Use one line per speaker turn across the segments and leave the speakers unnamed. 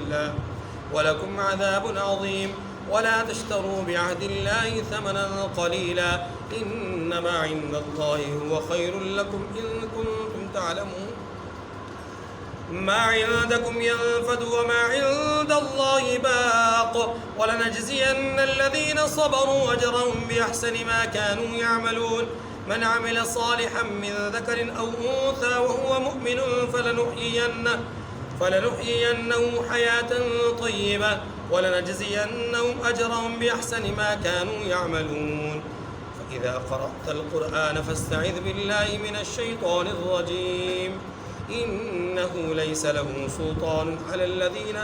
الله ولكم عذاب عظيم ولا تشتروا بعهد الله ثمنا قليلا إنما عند الله هو خير لكم إن كنتم تعلمون ما عندكم ينفد وما عند الله باق ولنجزين الذين صبروا أجرهم بأحسن ما كانوا يعملون من عمل صالحا من ذكر أو أنثى وهو مؤمن فلنحيينه حياة طيبة ولنجزينهم أجرهم بأحسن ما كانوا يعملون فإذا قرأت القرآن فاستعذ بالله من الشيطان الرجيم إنه ليس له سلطان على الذين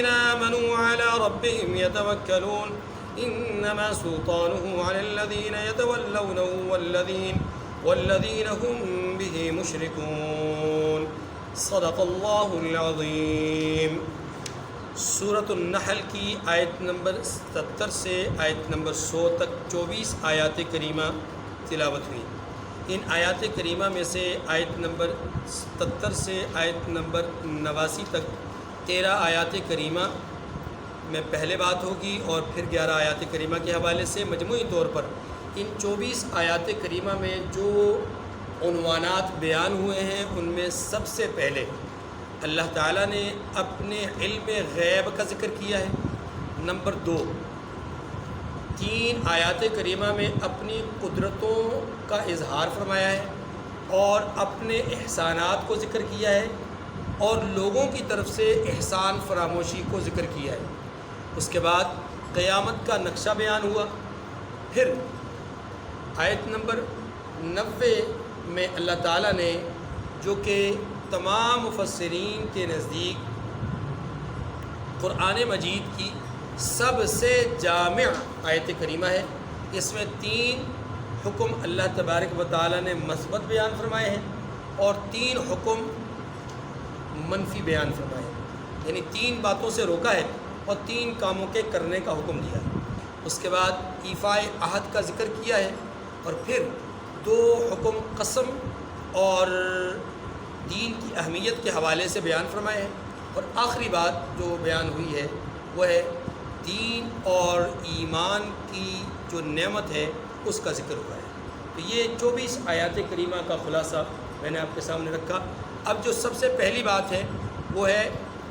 آمنوا وعلى ربهم يتوكلون إنما سلطانه على الذين يتولونه والذين هم به مشركون صدق اللہ العظیم۔ سورۃ النحل کی آیت نمبر 77 سے آیت نمبر 100 تک 24 آیات کریمہ تلاوت ہوئی۔ ان آیات کریمہ میں سے آیت نمبر 77 سے آیت نمبر 89 تک 13 آیات کریمہ میں پہلے بات ہوگی اور پھر 11 آیات کریمہ کے حوالے سے مجموعی طور پر ان 24 آیات کریمہ میں جو عنوانات بیان ہوئے ہیں ان میں سب سے پہلے اللہ تعالیٰ نے اپنے علم غیب کا ذکر کیا ہے۔ نمبر 2، 3 آیات کریمہ میں اپنی قدرتوں کا اظہار فرمایا ہے اور اپنے احسانات کو ذکر کیا ہے اور لوگوں کی طرف سے احسان فراموشی کو ذکر کیا ہے۔ اس کے بعد قیامت کا نقشہ بیان ہوا۔ پھر آیت نمبر 90 میں اللہ تعالیٰ نے، جو کہ تمام مفسرین کے نزدیک قرآن مجید کی سب سے جامع آیت کریمہ ہے، اس میں 3 حکم اللہ تبارک و تعالیٰ نے مثبت بیان فرمائے ہیں اور 3 حکم منفی بیان فرمائے ہیں، یعنی 3 باتوں سے روکا ہے اور 3 کاموں کے کرنے کا حکم دیا ہے۔ اس کے بعد ایفاء عہد کا ذکر کیا ہے اور پھر 2 حکم قسم اور دین کی اہمیت کے حوالے سے بیان فرمائے ہیں، اور آخری بات جو بیان ہوئی ہے وہ ہے دین اور ایمان کی جو نعمت ہے اس کا ذکر ہوا ہے۔ تو یہ 24 آیات کریمہ کا خلاصہ میں نے آپ کے سامنے رکھا۔ اب جو سب سے پہلی بات ہے وہ ہے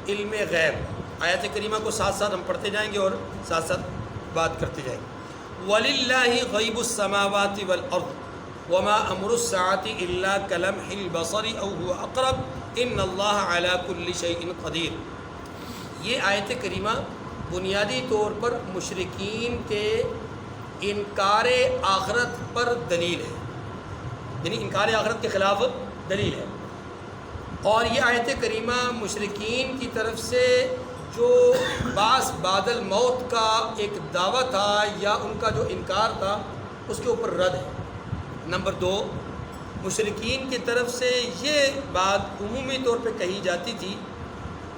علم غیب۔ آیات کریمہ کو ساتھ ساتھ ہم پڑھتے جائیں گے اور ساتھ ساتھ بات کرتے جائیں گے۔ وَلِلَّهِ غَيْبُ السَّمَاوَاتِ وَالْأَرْضِ وَمَا أَمْرُ السَّاعَةِ إِلَّا كَلَمْحِ الْبَصَرِ أَوْ هُوَ أَقْرَبُ إِنَّ اللَّهَ عَلَى كُلِّ شَيْءٍ قَدِيرٌ۔ یہ آیت کریمہ بنیادی طور پر مشرکین کے انکار آخرت پر دلیل ہے، یعنی انکار آخرت کے خلاف دلیل ہے، اور یہ آیت کریمہ مشرکین کی طرف سے جو بعث بعد الموت کا ایک دعویٰ تھا یا ان کا جو انکار تھا اس کے اوپر رد ہے۔ نمبر 2، مشرکین کی طرف سے یہ بات عمومی طور پہ کہی جاتی تھی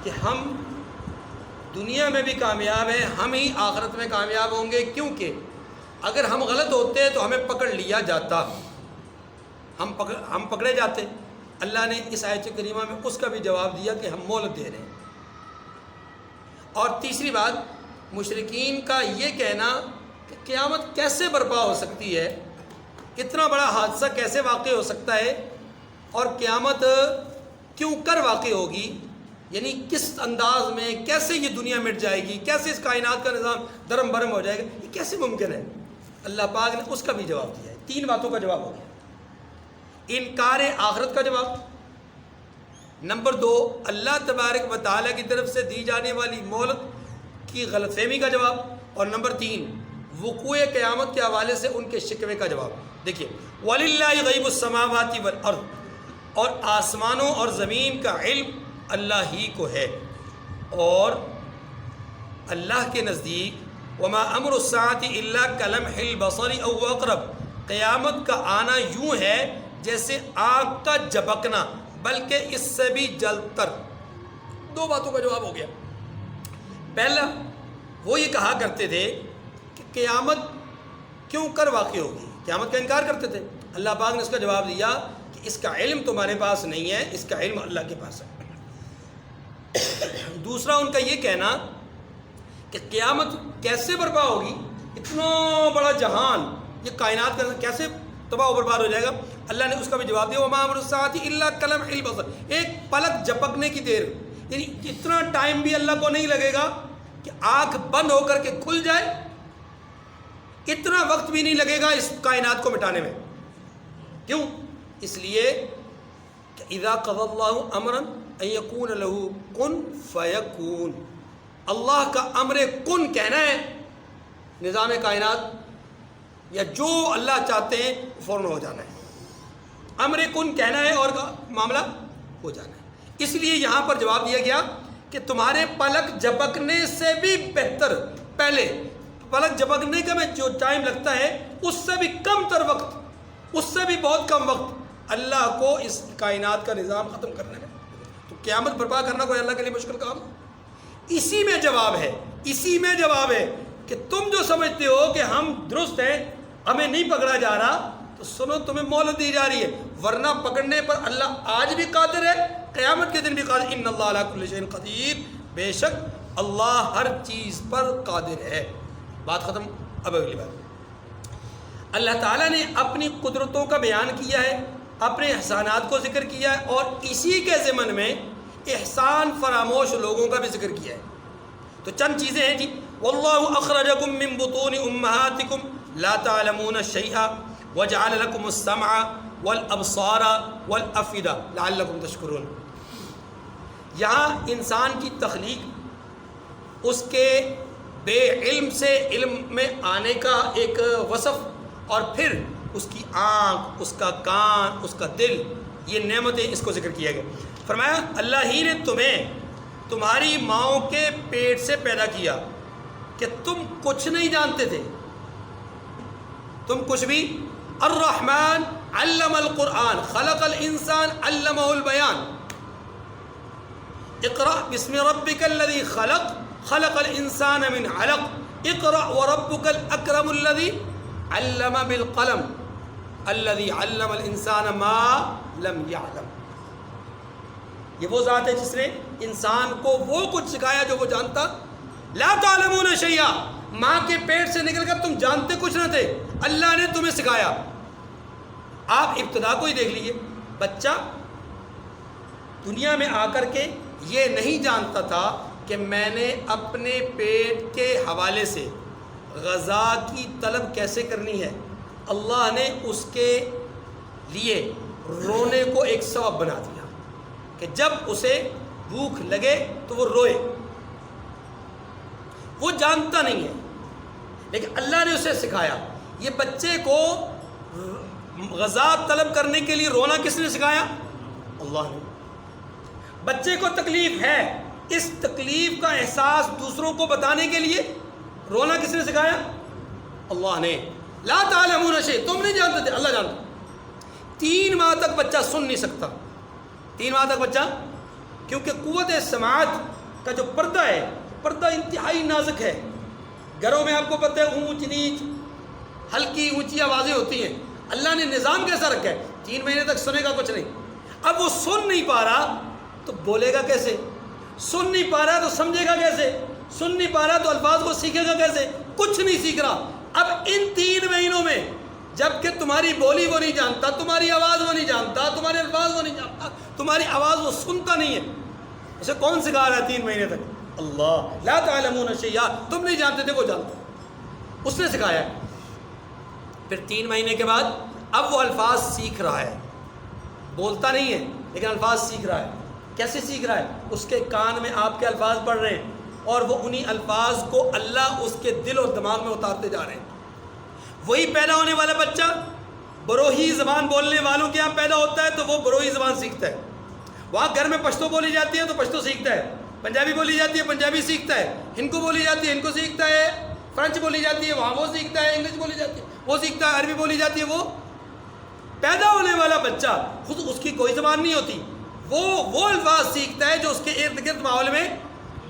کہ ہم دنیا میں بھی کامیاب ہیں، ہم ہی آخرت میں کامیاب ہوں گے، کیونکہ اگر ہم غلط ہوتے تو ہمیں پکڑ لیا جاتا، ہم پکڑے جاتے۔ اللہ نے اس آیت کریمہ میں اس کا بھی جواب دیا کہ ہم مہلت دے رہے ہیں۔ اور تیسری بات، مشرکین کا یہ کہنا کہ قیامت کیسے برپا ہو سکتی ہے، اتنا بڑا حادثہ کیسے واقع ہو سکتا ہے، اور قیامت کیوں کر واقع ہوگی، یعنی کس انداز میں، کیسے یہ دنیا مٹ جائے گی، کیسے اس کائنات کا نظام درم برم ہو جائے گا، یہ کیسے ممکن ہے۔ اللہ پاک نے اس کا بھی جواب دیا ہے۔ 3 باتوں کا جواب ہو گیا۔ انکار آخرت کا جواب، نمبر 2 اللہ تبارک و تعالیٰ کی طرف سے دی جانے والی مہلت کی غلط فہمی کا جواب، اور نمبر 3 وقوع قیامت کے حوالے سے ان کے شکوے کا جواب۔ دیکھیے، وَلِلَّهِ غَيْبُ السَّمَاوَاتِ وَالْأَرْضِ، اور آسمانوں اور زمین کا علم اللہ ہی کو ہے، اور اللہ کے نزدیک وَمَا أَمْرُ السَّاعَةِ إِلَّا كَلَمْحِ الْبَصَرِ أَوْ أَقْرَبُ، قیامت کا آنا یوں ہے جیسے آنکھ کا جھپکنا، بلکہ اس سے بھی جلد تر۔ 2 باتوں کا جواب ہو گیا۔ پہلا، وہ یہ کہا کرتے تھے کہ قیامت کیوں کر واقع ہوگی، قیامت کا انکار کرتے تھے۔ اللہ پاک نے اس کا جواب دیا کہ اس کا علم تمہارے پاس نہیں ہے، اس کا علم اللہ کے پاس ہے۔ دوسرا ان کا یہ کہنا کہ قیامت کیسے برپا ہوگی، اتنا بڑا جہان، یہ کائنات کا کیسے تباہ و برباد ہو جائے گا؟ اللہ نے اس کا بھی جواب دیا، وَمَا أَمْرُ السَّاعَةِ إِلَّا كَلَمْحِ الْبَصَرِ، ایک پلک جھپکنے کی دیر، یعنی اتنا ٹائم بھی اللہ کو نہیں لگے گا کہ آنکھ بند ہو کر کے کھل جائے، اتنا وقت بھی نہیں لگے گا اس کائنات کو مٹانے میں۔ کیوں؟ اس لیے کہ اذا قضى اللہ امرا ان یکون له کن فیکون، اللہ کا امر کن کہنا ہے نظام کائنات، یا جو اللہ چاہتے ہیں فوراً ہو جانا ہے، امر کن کہنا ہے اور معاملہ ہو جانا ہے۔ اس لیے یہاں پر جواب دیا گیا کہ تمہارے پلک جھپکنے سے بھی بہتر، پہلے پلک جھپکنے کا میں جو ٹائم لگتا ہے اس سے بھی کم تر وقت، اس سے بھی بہت کم وقت اللہ کو اس کائنات کا نظام ختم کرنے میں، تو قیامت برپا کرنا کوئی اللہ کے لیے مشکل کام؟ اسی میں جواب ہے، اسی میں جواب ہے کہ تم جو سمجھتے ہو کہ ہم درست ہیں، ہمیں نہیں پکڑا جا رہا، تو سنو تمہیں مہلت دی جا رہی ہے، ورنہ پکڑنے پر اللہ آج بھی قادر ہے، قیامت کے دن بھی قادر۔ ان اللہ علی کل شیء قدیر، بے شک اللہ ہر چیز پر قادر ہے۔ بات ختم۔ اب اگلی بات، اللہ تعالیٰ نے اپنی قدرتوں کا بیان کیا ہے، اپنے احسانات کو ذکر کیا ہے، اور اسی کے ضمن میں احسان فراموش لوگوں کا بھی ذکر کیا ہے۔ تو چند چیزیں ہیں جی، واللہ اخرجکم من بطون امہاتکم لا تعلمون شیئا وجعل لکم السمع والابصار والافئدہ لعلکم تشکرون۔ یہاں انسان کی تخلیق، اس کے بے علم سے علم میں آنے کا ایک وصف، اور پھر اس کی آنکھ، اس کا کان، اس کا دل، یہ نعمتیں اس کو ذکر کیا گیا۔ فرمایا اللہ ہی نے تمہیں تمہاری ماؤں کے پیٹ سے پیدا کیا کہ تم کچھ نہیں جانتے تھے، تم کچھ بھی۔ الرحمن علم القرآن خلق الانسان علمہ البیان، اقرأ بسم ربک الذی خلق خلق الانسان من علق اقرأ وربک الاکرم الذی علم بالقلم الذی علم الانسان ما لم یعلم۔ یہ وہ ذات ہے جس نے انسان کو وہ کچھ سکھایا جو وہ جانتا۔ لا تعلمون شیئا، ماں کے پیٹ سے نکل کر تم جانتے کچھ نہ تھے، اللہ نے تمہیں سکھایا۔ آپ ابتدا کو ہی دیکھ لیجئے، بچہ دنیا میں آ کر کے یہ نہیں جانتا تھا کہ میں نے اپنے پیٹ کے حوالے سے غذا کی طلب کیسے کرنی ہے۔ اللہ نے اس کے لیے رونے کو ایک سبب بنا دیا کہ جب اسے بھوک لگے تو وہ روئے۔ وہ جانتا نہیں ہے، لیکن اللہ نے اسے سکھایا۔ یہ بچے کو غذا طلب کرنے کے لیے رونا کس نے سکھایا؟ اللہ نے۔ بچے کو تکلیف ہے، اس تکلیف کا احساس دوسروں کو بتانے کے لیے رونا کس نے سکھایا؟ اللہ نے۔ لا تعلمون شیء، تم نہیں جانتے تھے، اللہ جانتا۔ 3 ماہ تک بچہ سن نہیں سکتا، 3 ماہ تک بچہ، کیونکہ قوت سماعت کا جو پردہ ہے، پردہ انتہائی نازک ہے۔ گھروں میں آپ کو پتہ ہے اونچ نیچ، ہلکی اونچی آوازیں ہوتی ہیں، اللہ نے نظام کیسا رکھا ہے؟ 3 مہینے تک سنے گا کچھ نہیں۔ اب وہ سن نہیں پا رہا تو بولے گا کیسے؟ سن نہیں پا رہا تو سمجھے گا کیسے؟ سن نہیں پا رہا تو الفاظ کو سیکھے گا کیسے؟ کچھ نہیں سیکھ رہا۔ اب ان 3 مہینوں میں جب کہ تمہاری بولی وہ نہیں جانتا، تمہاری آواز وہ نہیں جانتا، تمہارے الفاظ وہ نہیں جانتا، تمہاری آواز وہ سنتا نہیں ہے، اسے کون سکھا رہا ہے 3 مہینے تک؟ اللہ۔ لا تعلمون شیئا، تم نہیں جانتے تھے، وہ جانتا، اس نے سکھایا۔ پھر 3 مہینے کے بعد اب وہ الفاظ سیکھ رہا ہے، بولتا نہیں ہے لیکن الفاظ سیکھ رہا ہے۔ کیسے سیکھ رہا ہے؟ اس کے کان میں آپ کے الفاظ پڑھ رہے ہیں، اور وہ انہی الفاظ کو اللہ اس کے دل اور دماغ میں اتارتے جا رہے ہیں۔ وہی پیدا ہونے والا بچہ بروہی زبان بولنے والوں کے یہاں پیدا ہوتا ہے تو وہ بروہی زبان سیکھتا ہے، وہاں گھر میں پشتو بولی جاتی ہے تو پشتو سیکھتا ہے، پنجابی بولی جاتی ہے پنجابی سیکھتا ہے، ہندکو بولی جاتی ہے ہندکو سیکھتا ہے، فرینچ بولی جاتی ہے وہاں وہ سیکھتا ہے، انگلش بولی جاتی ہے وہ سیکھتا ہے، عربی بولی جاتی ہے وہ۔ پیدا ہونے والا بچہ خود اس کی کوئی زبان نہیں ہوتی، وہ الفاظ سیکھتا ہے جو اس کے ارد گرد ماحول میں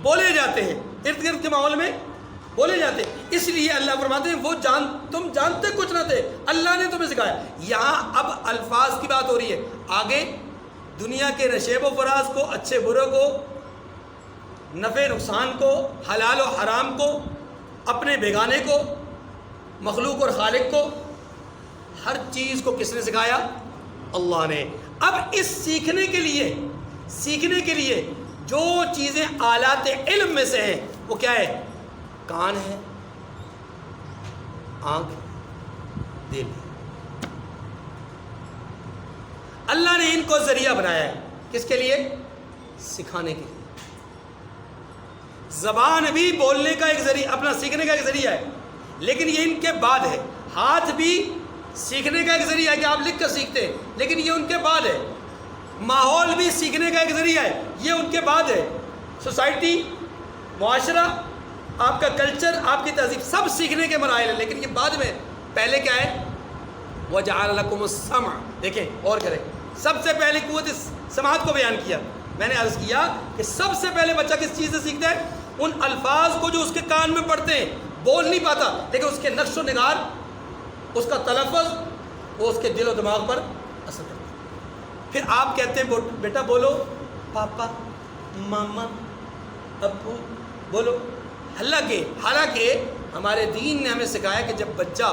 بولے جاتے ہیں، ارد گرد کے ماحول میں بولے جاتے. اس لیے اللہ فرماتے ہیں وہ تم جانتے کچھ نہ تھے, اللہ نے تمہیں سکھایا. یہاں اب الفاظ کی بات ہو رہی ہے. آگے دنیا کے نشیب و فراز کو, اچھے برے کو, نفع نقصان کو, حلال و حرام کو, اپنے بیگانے کو, مخلوق اور خالق کو, ہر چیز کو کس نے سکھایا؟ اللہ نے. اب اس سیکھنے کے لیے جو چیزیں آلات علم میں سے ہیں وہ کیا ہے؟ کان ہے, آنکھ, دل. اللہ نے ان کو ذریعہ بنایا ہے. کس کے لیے؟ سکھانے کے لیے. زبان بھی بولنے کا ایک ذریعہ, اپنا سیکھنے کا ایک ذریعہ ہے, لیکن یہ ان کے بعد ہے. ہاتھ بھی سیکھنے کا ایک ذریعہ ہے کہ آپ لکھ کر سیکھتے ہیں, لیکن یہ ان کے بعد ہے. ماحول بھی سیکھنے کا ایک ذریعہ ہے, یہ ان کے بعد ہے. سوسائٹی, معاشرہ, آپ کا کلچر, آپ کی تہذیب, سب سیکھنے کے مراحل ہیں, لیکن یہ بعد میں. پہلے کیا ہے؟ وَجَعَلَ لَكُمُ السَّمْعَ. دیکھیں اور کریں, سب سے پہلے قوت سماعت کو بیان کیا. میں نے عرض کیا کہ سب سے پہلے بچہ کس چیز سے سیکھتا ہے؟ ان الفاظ کو جو اس کے کان میں پڑتے ہیں. بول نہیں پاتا, لیکن اس کے نقش و نگار, اس کا تلفظ, وہ اس کے دل و دماغ پر اثر کرتا ہے. پھر آپ کہتے ہیں بیٹا بولو, پاپا, ماما, ابو, بولو. حالانکہ ہمارے دین نے ہمیں سکھایا کہ جب بچہ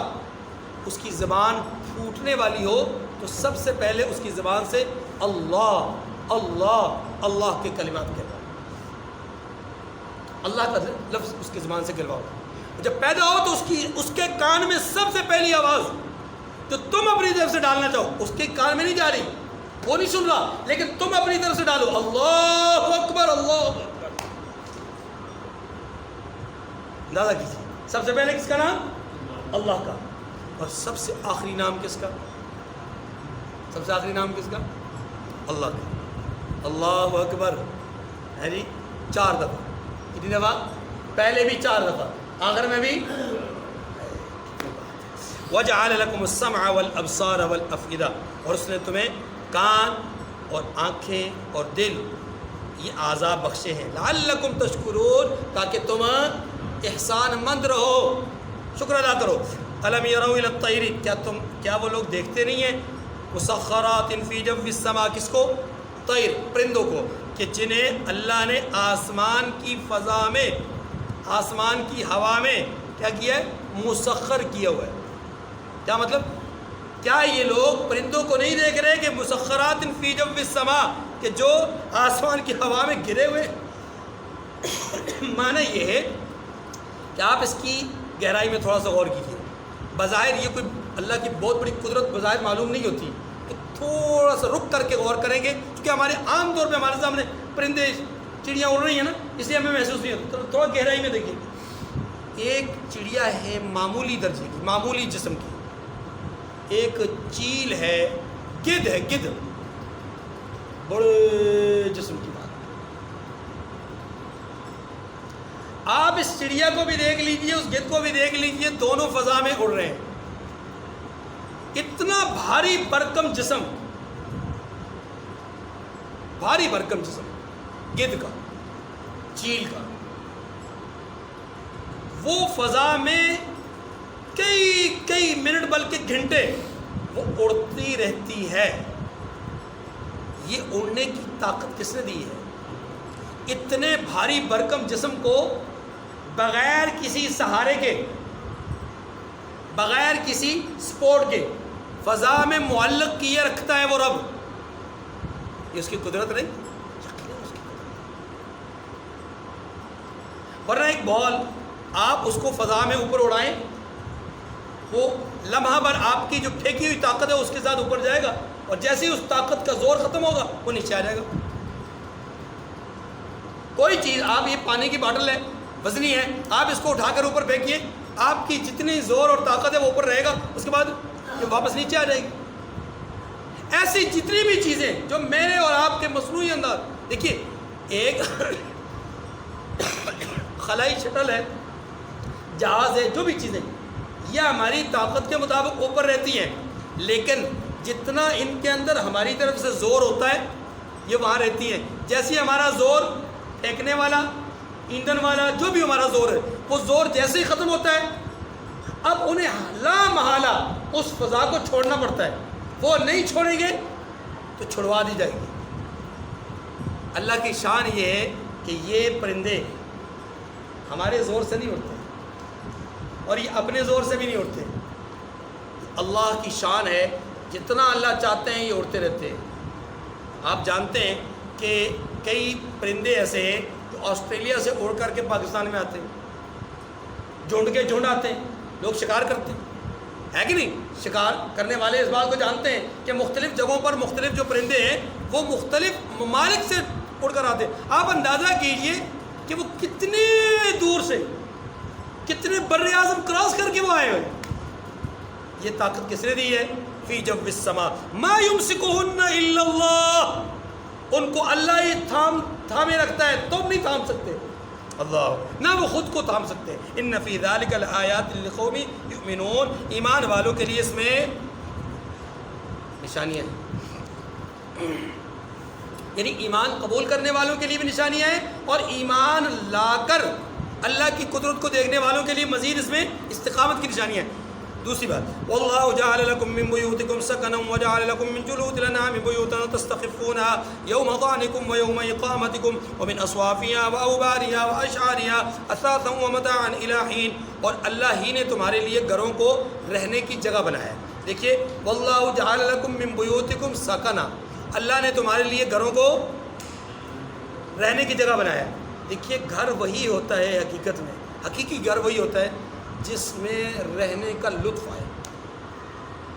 اس کی زبان پھوٹنے والی ہو تو سب سے پہلے اس کی زبان سے اللہ اللہ اللہ کے کلمات کہتا ہے. اللہ کا لفظ اس کی زبان سے کہلواؤ. جب پیدا ہو تو اس کے کان میں سب سے پہلی آواز جو تم اپنی طرف سے ڈالنا چاہو, اس کے کان میں نہیں جا رہی, وہ نہیں سن رہا, لیکن تم اپنی طرف سے ڈالو, اللہ اکبر, اللہ اکبر. اندازہ کیجیے, سب سے پہلے کس کا نام؟ اللہ کا. اور سب سے آخری نام کس کا؟ سب سے آخری نام کس کا؟ اللہ کا. اللہ اکبر ہے جی 4 دفعہ. کتنی دفعہ؟ پہلے بھی 4 دفعہ, آخر میں بھی. وَجَعَلَ لَكُمُ السَّمْعَ وَالْأَبْصَارَ وَالْأَفْئِدَةَ. اور اس نے تمہیں کان اور آنکھیں اور دل, یہ اعضاء بخشے ہیں. لَعَلَّكُمْ تَشْكُرُونَ, تاکہ تم احسان مند رہو, شکر ادا کرو. أَلَمْ يَرَوْا إِلَى الطَّيْرِ, کیا وہ لوگ دیکھتے نہیں ہیں؟ مُسَخَّرَاتٍ فِي جَوِّ السَّمَاءِ, کس کو؟ طیر, پرندوں کو, کہ جنہیں اللہ نے آسمان کی فضا میں, آسمان کی ہوا میں کیا کیا ہے؟ مسخر کیا ہوا ہے. کیا مطلب؟ کیا یہ لوگ پرندوں کو نہیں دیکھ رہے کہ مسخرات فی جو السماء, کہ جو آسمان کی ہوا میں گرے ہوئے؟ معنی یہ ہے کہ آپ اس کی گہرائی میں تھوڑا سا غور کیجیے. بظاہر یہ کوئی اللہ کی بہت بڑی قدرت بظاہر معلوم نہیں ہوتی, کہ تھوڑا سا رک کر کے غور کریں گے, کیونکہ ہمارے عام طور پہ ہمارے سامنے پرندے چڑیاں اڑ رہی ہیں نا, اس لیے ہمیں محسوس نہیں ہوتا. تھوڑا گہرائی میں دیکھیے. ایک چڑیا ہے معمولی درجے کی, معمولی جسم کی, ایک چیل ہے, گدھ ہے, گدھ بڑے جسم کی بات. آپ اس چڑیا کو بھی دیکھ لیجئے, اس گدھ کو بھی دیکھ لیجئے, دونوں فضا میں اڑ رہے ہیں. اتنا بھاری بھرکم جسم, بھاری بھرکم جسم گدھ کا, چیل کا, وہ فضا میں کئی منٹ بلکہ گھنٹے وہ اڑتی رہتی ہے. یہ اڑنے کی طاقت کس نے دی ہے؟ اتنے بھاری بھرکم جسم کو بغیر کسی سہارے کے, بغیر کسی سپورٹ کے فضا میں معلق کیے رکھتا ہے وہ رب. یہ اس کی قدرت نہیں؟ ورنہ ایک بال آپ اس کو فضا میں اوپر اڑائیں, وہ لمحہ بھر آپ کی جو پھینکی ہوئی طاقت ہے اس کے ساتھ اوپر جائے گا, اور جیسے ہی اس طاقت کا زور ختم ہوگا وہ نیچے آ جائے گا. کوئی چیز, آپ یہ پانی کی باٹل ہے, وزنی ہے, آپ اس کو اٹھا کر اوپر پھینکیے, آپ کی جتنی زور اور طاقت ہے وہ اوپر رہے گا, اس کے بعد یہ واپس نیچے آ جائے گی. ایسی جتنی بھی چیزیں جو میرے اور آپ کے مصنوعی انداز, دیکھیے ایک خلائی شٹل ہے, جہاز ہے, جو بھی چیزیں یہ ہماری طاقت کے مطابق اوپر رہتی ہیں, لیکن جتنا ان کے اندر ہماری طرف سے زور ہوتا ہے یہ وہاں رہتی ہیں. جیسے ہمارا زور پھینکنے والا ایندھن والا جو بھی ہمارا زور ہے، وہ زور جیسے ہی ختم ہوتا ہے اب انہیں لا محالہ اس فضا کو چھوڑنا پڑتا ہے. وہ نہیں چھوڑیں گے تو چھڑوا دی جائے گی. اللہ کی شان یہ ہے کہ یہ پرندے ہمارے زور سے نہیں اڑتے اور یہ اپنے زور سے بھی نہیں اڑتے. اللہ کی شان ہے، جتنا اللہ چاہتے ہیں یہ اڑتے رہتے ہیں. آپ جانتے ہیں کہ کئی پرندے ایسے ہیں جو آسٹریلیا سے اڑ کر کے پاکستان میں آتے ہیں، جھنڈ کے جھنڈ آتے ہیں، لوگ شکار کرتے ہیں، ہے کہ نہیں؟ شکار کرنے والے اس بات کو جانتے ہیں کہ مختلف جگہوں پر مختلف جو پرندے ہیں وہ مختلف ممالک سے اڑ کر آتے ہیں. آپ اندازہ کیجئے کہ وہ کتنے دور سے، کتنے بر اعظم کراس کر کے وہ آئے ہوئے. یہ طاقت کس نے دی ہے؟ فی جو السماء ما یمسکہن الا اللہ. ان کو اللہ ہی تھامے رکھتا ہے، تم نہیں تھام سکتے. اللہ نہ وہ خود کو تھام سکتے. ان فی ذلک لآیات لقوم یؤمنون. ایمان والوں کے لیے اس میں نشانیاں ہیں، یعنی ایمان قبول کرنے والوں کے لیے بھی نشانیاں ہیں اور ایمان لا کر اللہ کی قدرت کو دیکھنے والوں کے لیے مزید اس میں استقامت کی نشانیاں ہیں. دوسری بات، واللہ جعل لکم من بیوتکم سکنا وجعل لکم من جلود الانعام بیوتا تستخفونها یوم ظعنکم ویوم اقامتکم ومن اصوافها واوبارها واشعارها اثاثا ومتاعا الی حین. اور اللہ ہی نے تمہارے لیے گھروں کو رہنے کی جگہ بنایا ہے. دیکھیے واللہ جعل لکم من بیوتکم سکنا، اللہ نے تمہارے لیے گھروں کو رہنے کی جگہ بنایا ہے. دیکھیے گھر وہی ہوتا ہے حقیقت میں، حقیقی گھر وہی ہوتا ہے جس میں رہنے کا لطف آئے،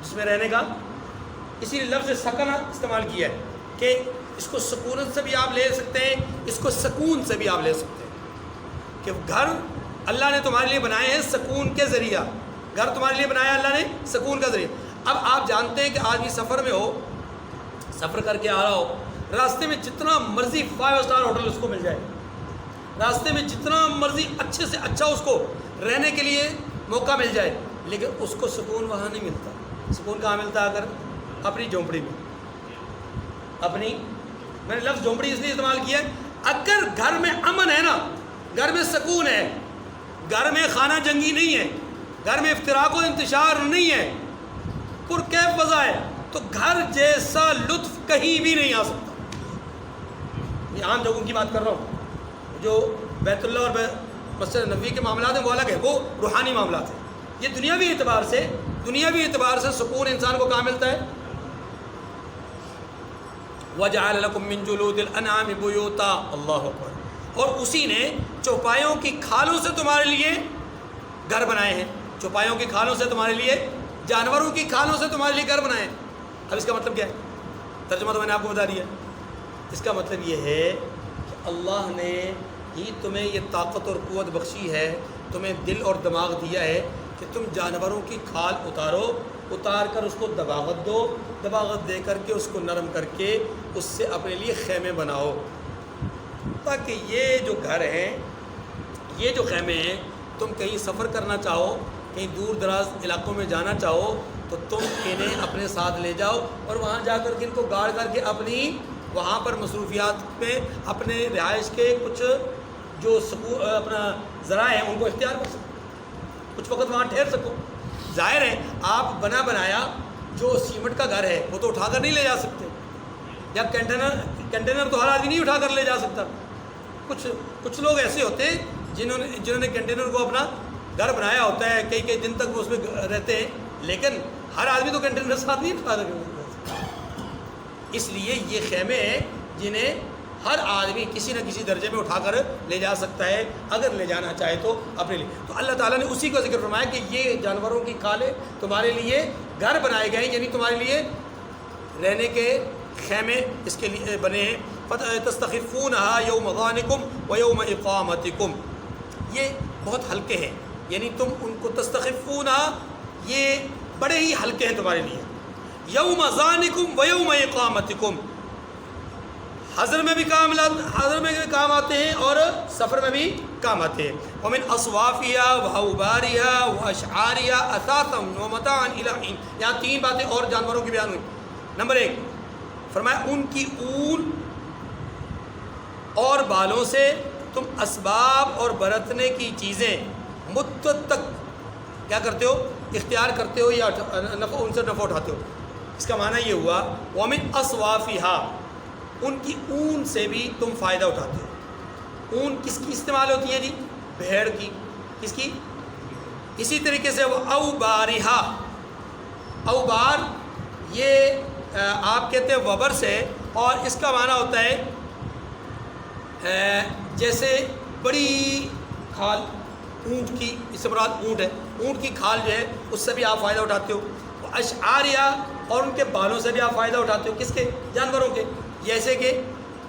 جس میں رہنے کا، اسی لیے لفظ سکن استعمال کیا ہے کہ اس کو سکونت سے بھی آپ لے سکتے ہیں، اس کو سکون سے بھی آپ لے سکتے ہیں کہ گھر اللہ نے تمہارے لیے بنائے ہیں سکون کے ذریعہ. گھر تمہارے لیے بنایا اللہ نے سکون کا ذریعہ. اب آپ جانتے ہیں کہ آدمی سفر میں ہو، سفر کر کے آ رہا ہو، راستے میں جتنا مرضی 5 اسٹار ہوٹل اس کو مل جائے، راستے میں جتنا مرضی اچھے سے اچھا اس کو رہنے کے لیے موقع مل جائے، لیکن اس کو سکون وہاں نہیں ملتا. سکون کہاں ملتا؟ اگر اپنی جھونپڑی میں. اپنی، میں نے لفظ جھونپڑی اس لیے استعمال کیا ہے، اگر گھر میں امن ہے نا، گھر میں سکون ہے، گھر میں خانہ جنگی نہیں ہے، گھر میں افتراق و انتشار نہیں ہے، پرکیف فضا ہے، تو گھر جیسا لطف کہیں بھی نہیں آ سکتا. یہ عام جگہوں کی بات کر رہا ہوں. جو بیت اللہ اور مسجد نبوی کے معاملات ہیں وہ الگ ہے، وہ روحانی معاملات ہیں. یہ دنیاوی اعتبار سے سکون انسان کو کہاں ملتا ہے؟ وَجَعَلَ لَكُم مِّن جُلُودِ الْأَنْعَامِ بُيُوتًا. اللہ اکبر. اور اسی نے چوپایوں کی کھالوں سے تمہارے لیے گھر بنائے ہیں. چوپایوں کی کھالوں سے تمہارے لیے، جانوروں کی کھالوں سے تمہارے لیے گھر بنائے ہیں. اب اس کا مطلب کیا ہے؟ ترجمہ تو میں نے آپ کو بتا دیا. اس کا مطلب یہ ہے کہ اللہ نے ہی تمہیں یہ طاقت اور قوت بخشی ہے، تمہیں دل اور دماغ دیا ہے کہ تم جانوروں کی کھال اتار کر اس کو دباغت دو، دباغت دے کر کے اس کو نرم کر کے اس سے اپنے لیے خیمے بناؤ، تاکہ یہ جو گھر ہیں، یہ جو خیمے ہیں، تم کہیں سفر کرنا چاہو، کہیں دور دراز علاقوں میں جانا چاہو تو تم انہیں اپنے ساتھ لے جاؤ اور وہاں جا کر کے ان کو گاڑ کر کے اپنی وہاں پر مصروفیات میں اپنے رہائش کے کچھ جو اپنا ذرائع ہیں ان کو اختیار کر سکو، کچھ وقت وہاں ٹھہر سکو. ظاہر ہے آپ بنا بنایا جو سیمنٹ کا گھر ہے وہ تو اٹھا کر نہیں لے جا سکتے، یا کنٹینر تو ہر آدمی نہیں اٹھا کر لے جا سکتا. کچھ لوگ ایسے ہوتے ہیں جنہوں نے کنٹینر کو اپنا گھر بنایا ہوتا ہے، کئی دن تک وہ اس میں رہتے ہیں، لیکن ہر آدمی تو کنٹینر ساتھ نہیں اٹھا سکتا. اس لیے یہ خیمے ہیں جنہیں ہر آدمی کسی نہ کسی درجے میں اٹھا کر لے جا سکتا ہے اگر لے جانا چاہے تو اپنے لیے. تو اللہ تعالیٰ نے اسی کو ذکر فرمایا کہ یہ جانوروں کی کھالیں تمہارے لیے گھر بنائے گئے ہیں، یعنی تمہارے لیے رہنے کے خیمے اس کے لیے بنے ہیں. تستخفونها یوم ظعنکم ویوم اقامتکم. یہ بہت ہلکے ہیں، یعنی تم ان کو تستخفونها، یہ بڑے ہی ہلکے ہیں تمہارے لیے. یوم ظعنکم ویوم اقامتکم، حضر میں بھی کام آتے ہیں اور سفر میں بھی کام آتے ہیں. ومن اصوافها واوبارها واشعارها اثاثا ومتاعا الى حين. یہاں 3 باتیں اور جانوروں کی بیان ہوئی. نمبر 1 فرمایا ان کی اون اور بالوں سے تم اسباب اور برتنے کی چیزیں مدت تک کیا کرتے ہو؟ اختیار کرتے ہو یا ان سے نفع اٹھاتے ہو۔ اس کا معنی یہ ہوا وَمِنْ أَصْوَافِهَا، ان کی اون سے بھی تم فائدہ اٹھاتے ہو۔ اون کس کی استعمال ہوتی ہے جی؟ بھیڑ کی۔ کس کی؟ اسی طریقے سے وہ اوبارها، اوبار یہ آپ کہتے ہیں وبر سے، اور اس کا معنی ہوتا ہے جیسے بڑی کھال، اونٹ کی، اس سے مراد اونٹ ہے، اونٹ کی کھال جو ہے اس سے بھی آپ فائدہ اٹھاتے ہو۔ اشعاریہ، اور ان کے بالوں سے بھی آپ فائدہ اٹھاتے ہو۔ کس کے؟ جانوروں کے، جیسے کہ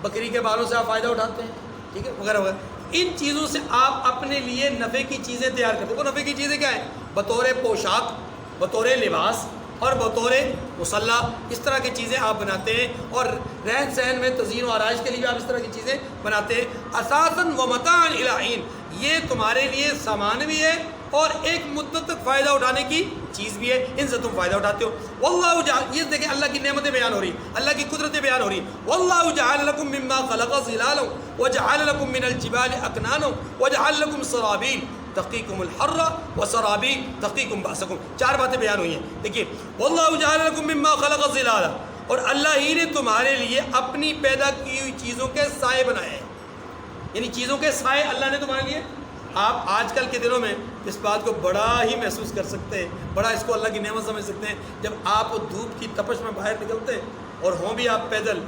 بکری کے بالوں سے آپ فائدہ اٹھاتے ہیں، ٹھیک ہے، وغیرہ وغیرہ۔ ان چیزوں سے آپ اپنے لیے نفع کی چیزیں تیار کرتے ہیں۔ وہ نفع کی چیزیں کیا ہیں؟ بطور پوشاک، بطور لباس اور بطور مسلح، اس طرح کی چیزیں آپ بناتے ہیں، اور رہن سہن میں تزئین و آرائش کے لیے بھی آپ اس طرح کی چیزیں بناتے ہیں۔ اساساً و متاعاً الی حین، یہ تمہارے لیے سامان بھی ہے اور ایک مدت تک فائدہ اٹھانے کی چیز بھی ہے، ان سے تم فائدہ اٹھاتے ہو۔ واللہ جعل، یہ دیکھیں اللہ کی نعمتیں بیان ہو رہی، اللہ کی قدرتیں بیان ہو رہی۔ واللہ جعل لکم مما خلق ظلالا وجعل لکم من الجبال اکنانا وجعل لکم سرابیل تقیکم الحر وسرابیل تقیکم بأسکم، چار باتیں بیان ہوئی ہیں۔ دیکھیے واللہ جعل لکم مما خلق ظلالا، اور اللہ ہی نے تمہارے لیے اپنی پیدا کی ہوئی چیزوں کے سائے بنائے ہیں، یعنی چیزوں کے سائے اللہ نے تمہارے لیے۔ آپ آج کل کے دنوں میں اس بات کو بڑا ہی محسوس کر سکتے ہیں، بڑا اس کو اللہ کی نعمت سمجھ سکتے ہیں، جب آپ دھوپ کی تپش میں باہر نکلتے ہیں اور ہوں بھی آپ پیدل،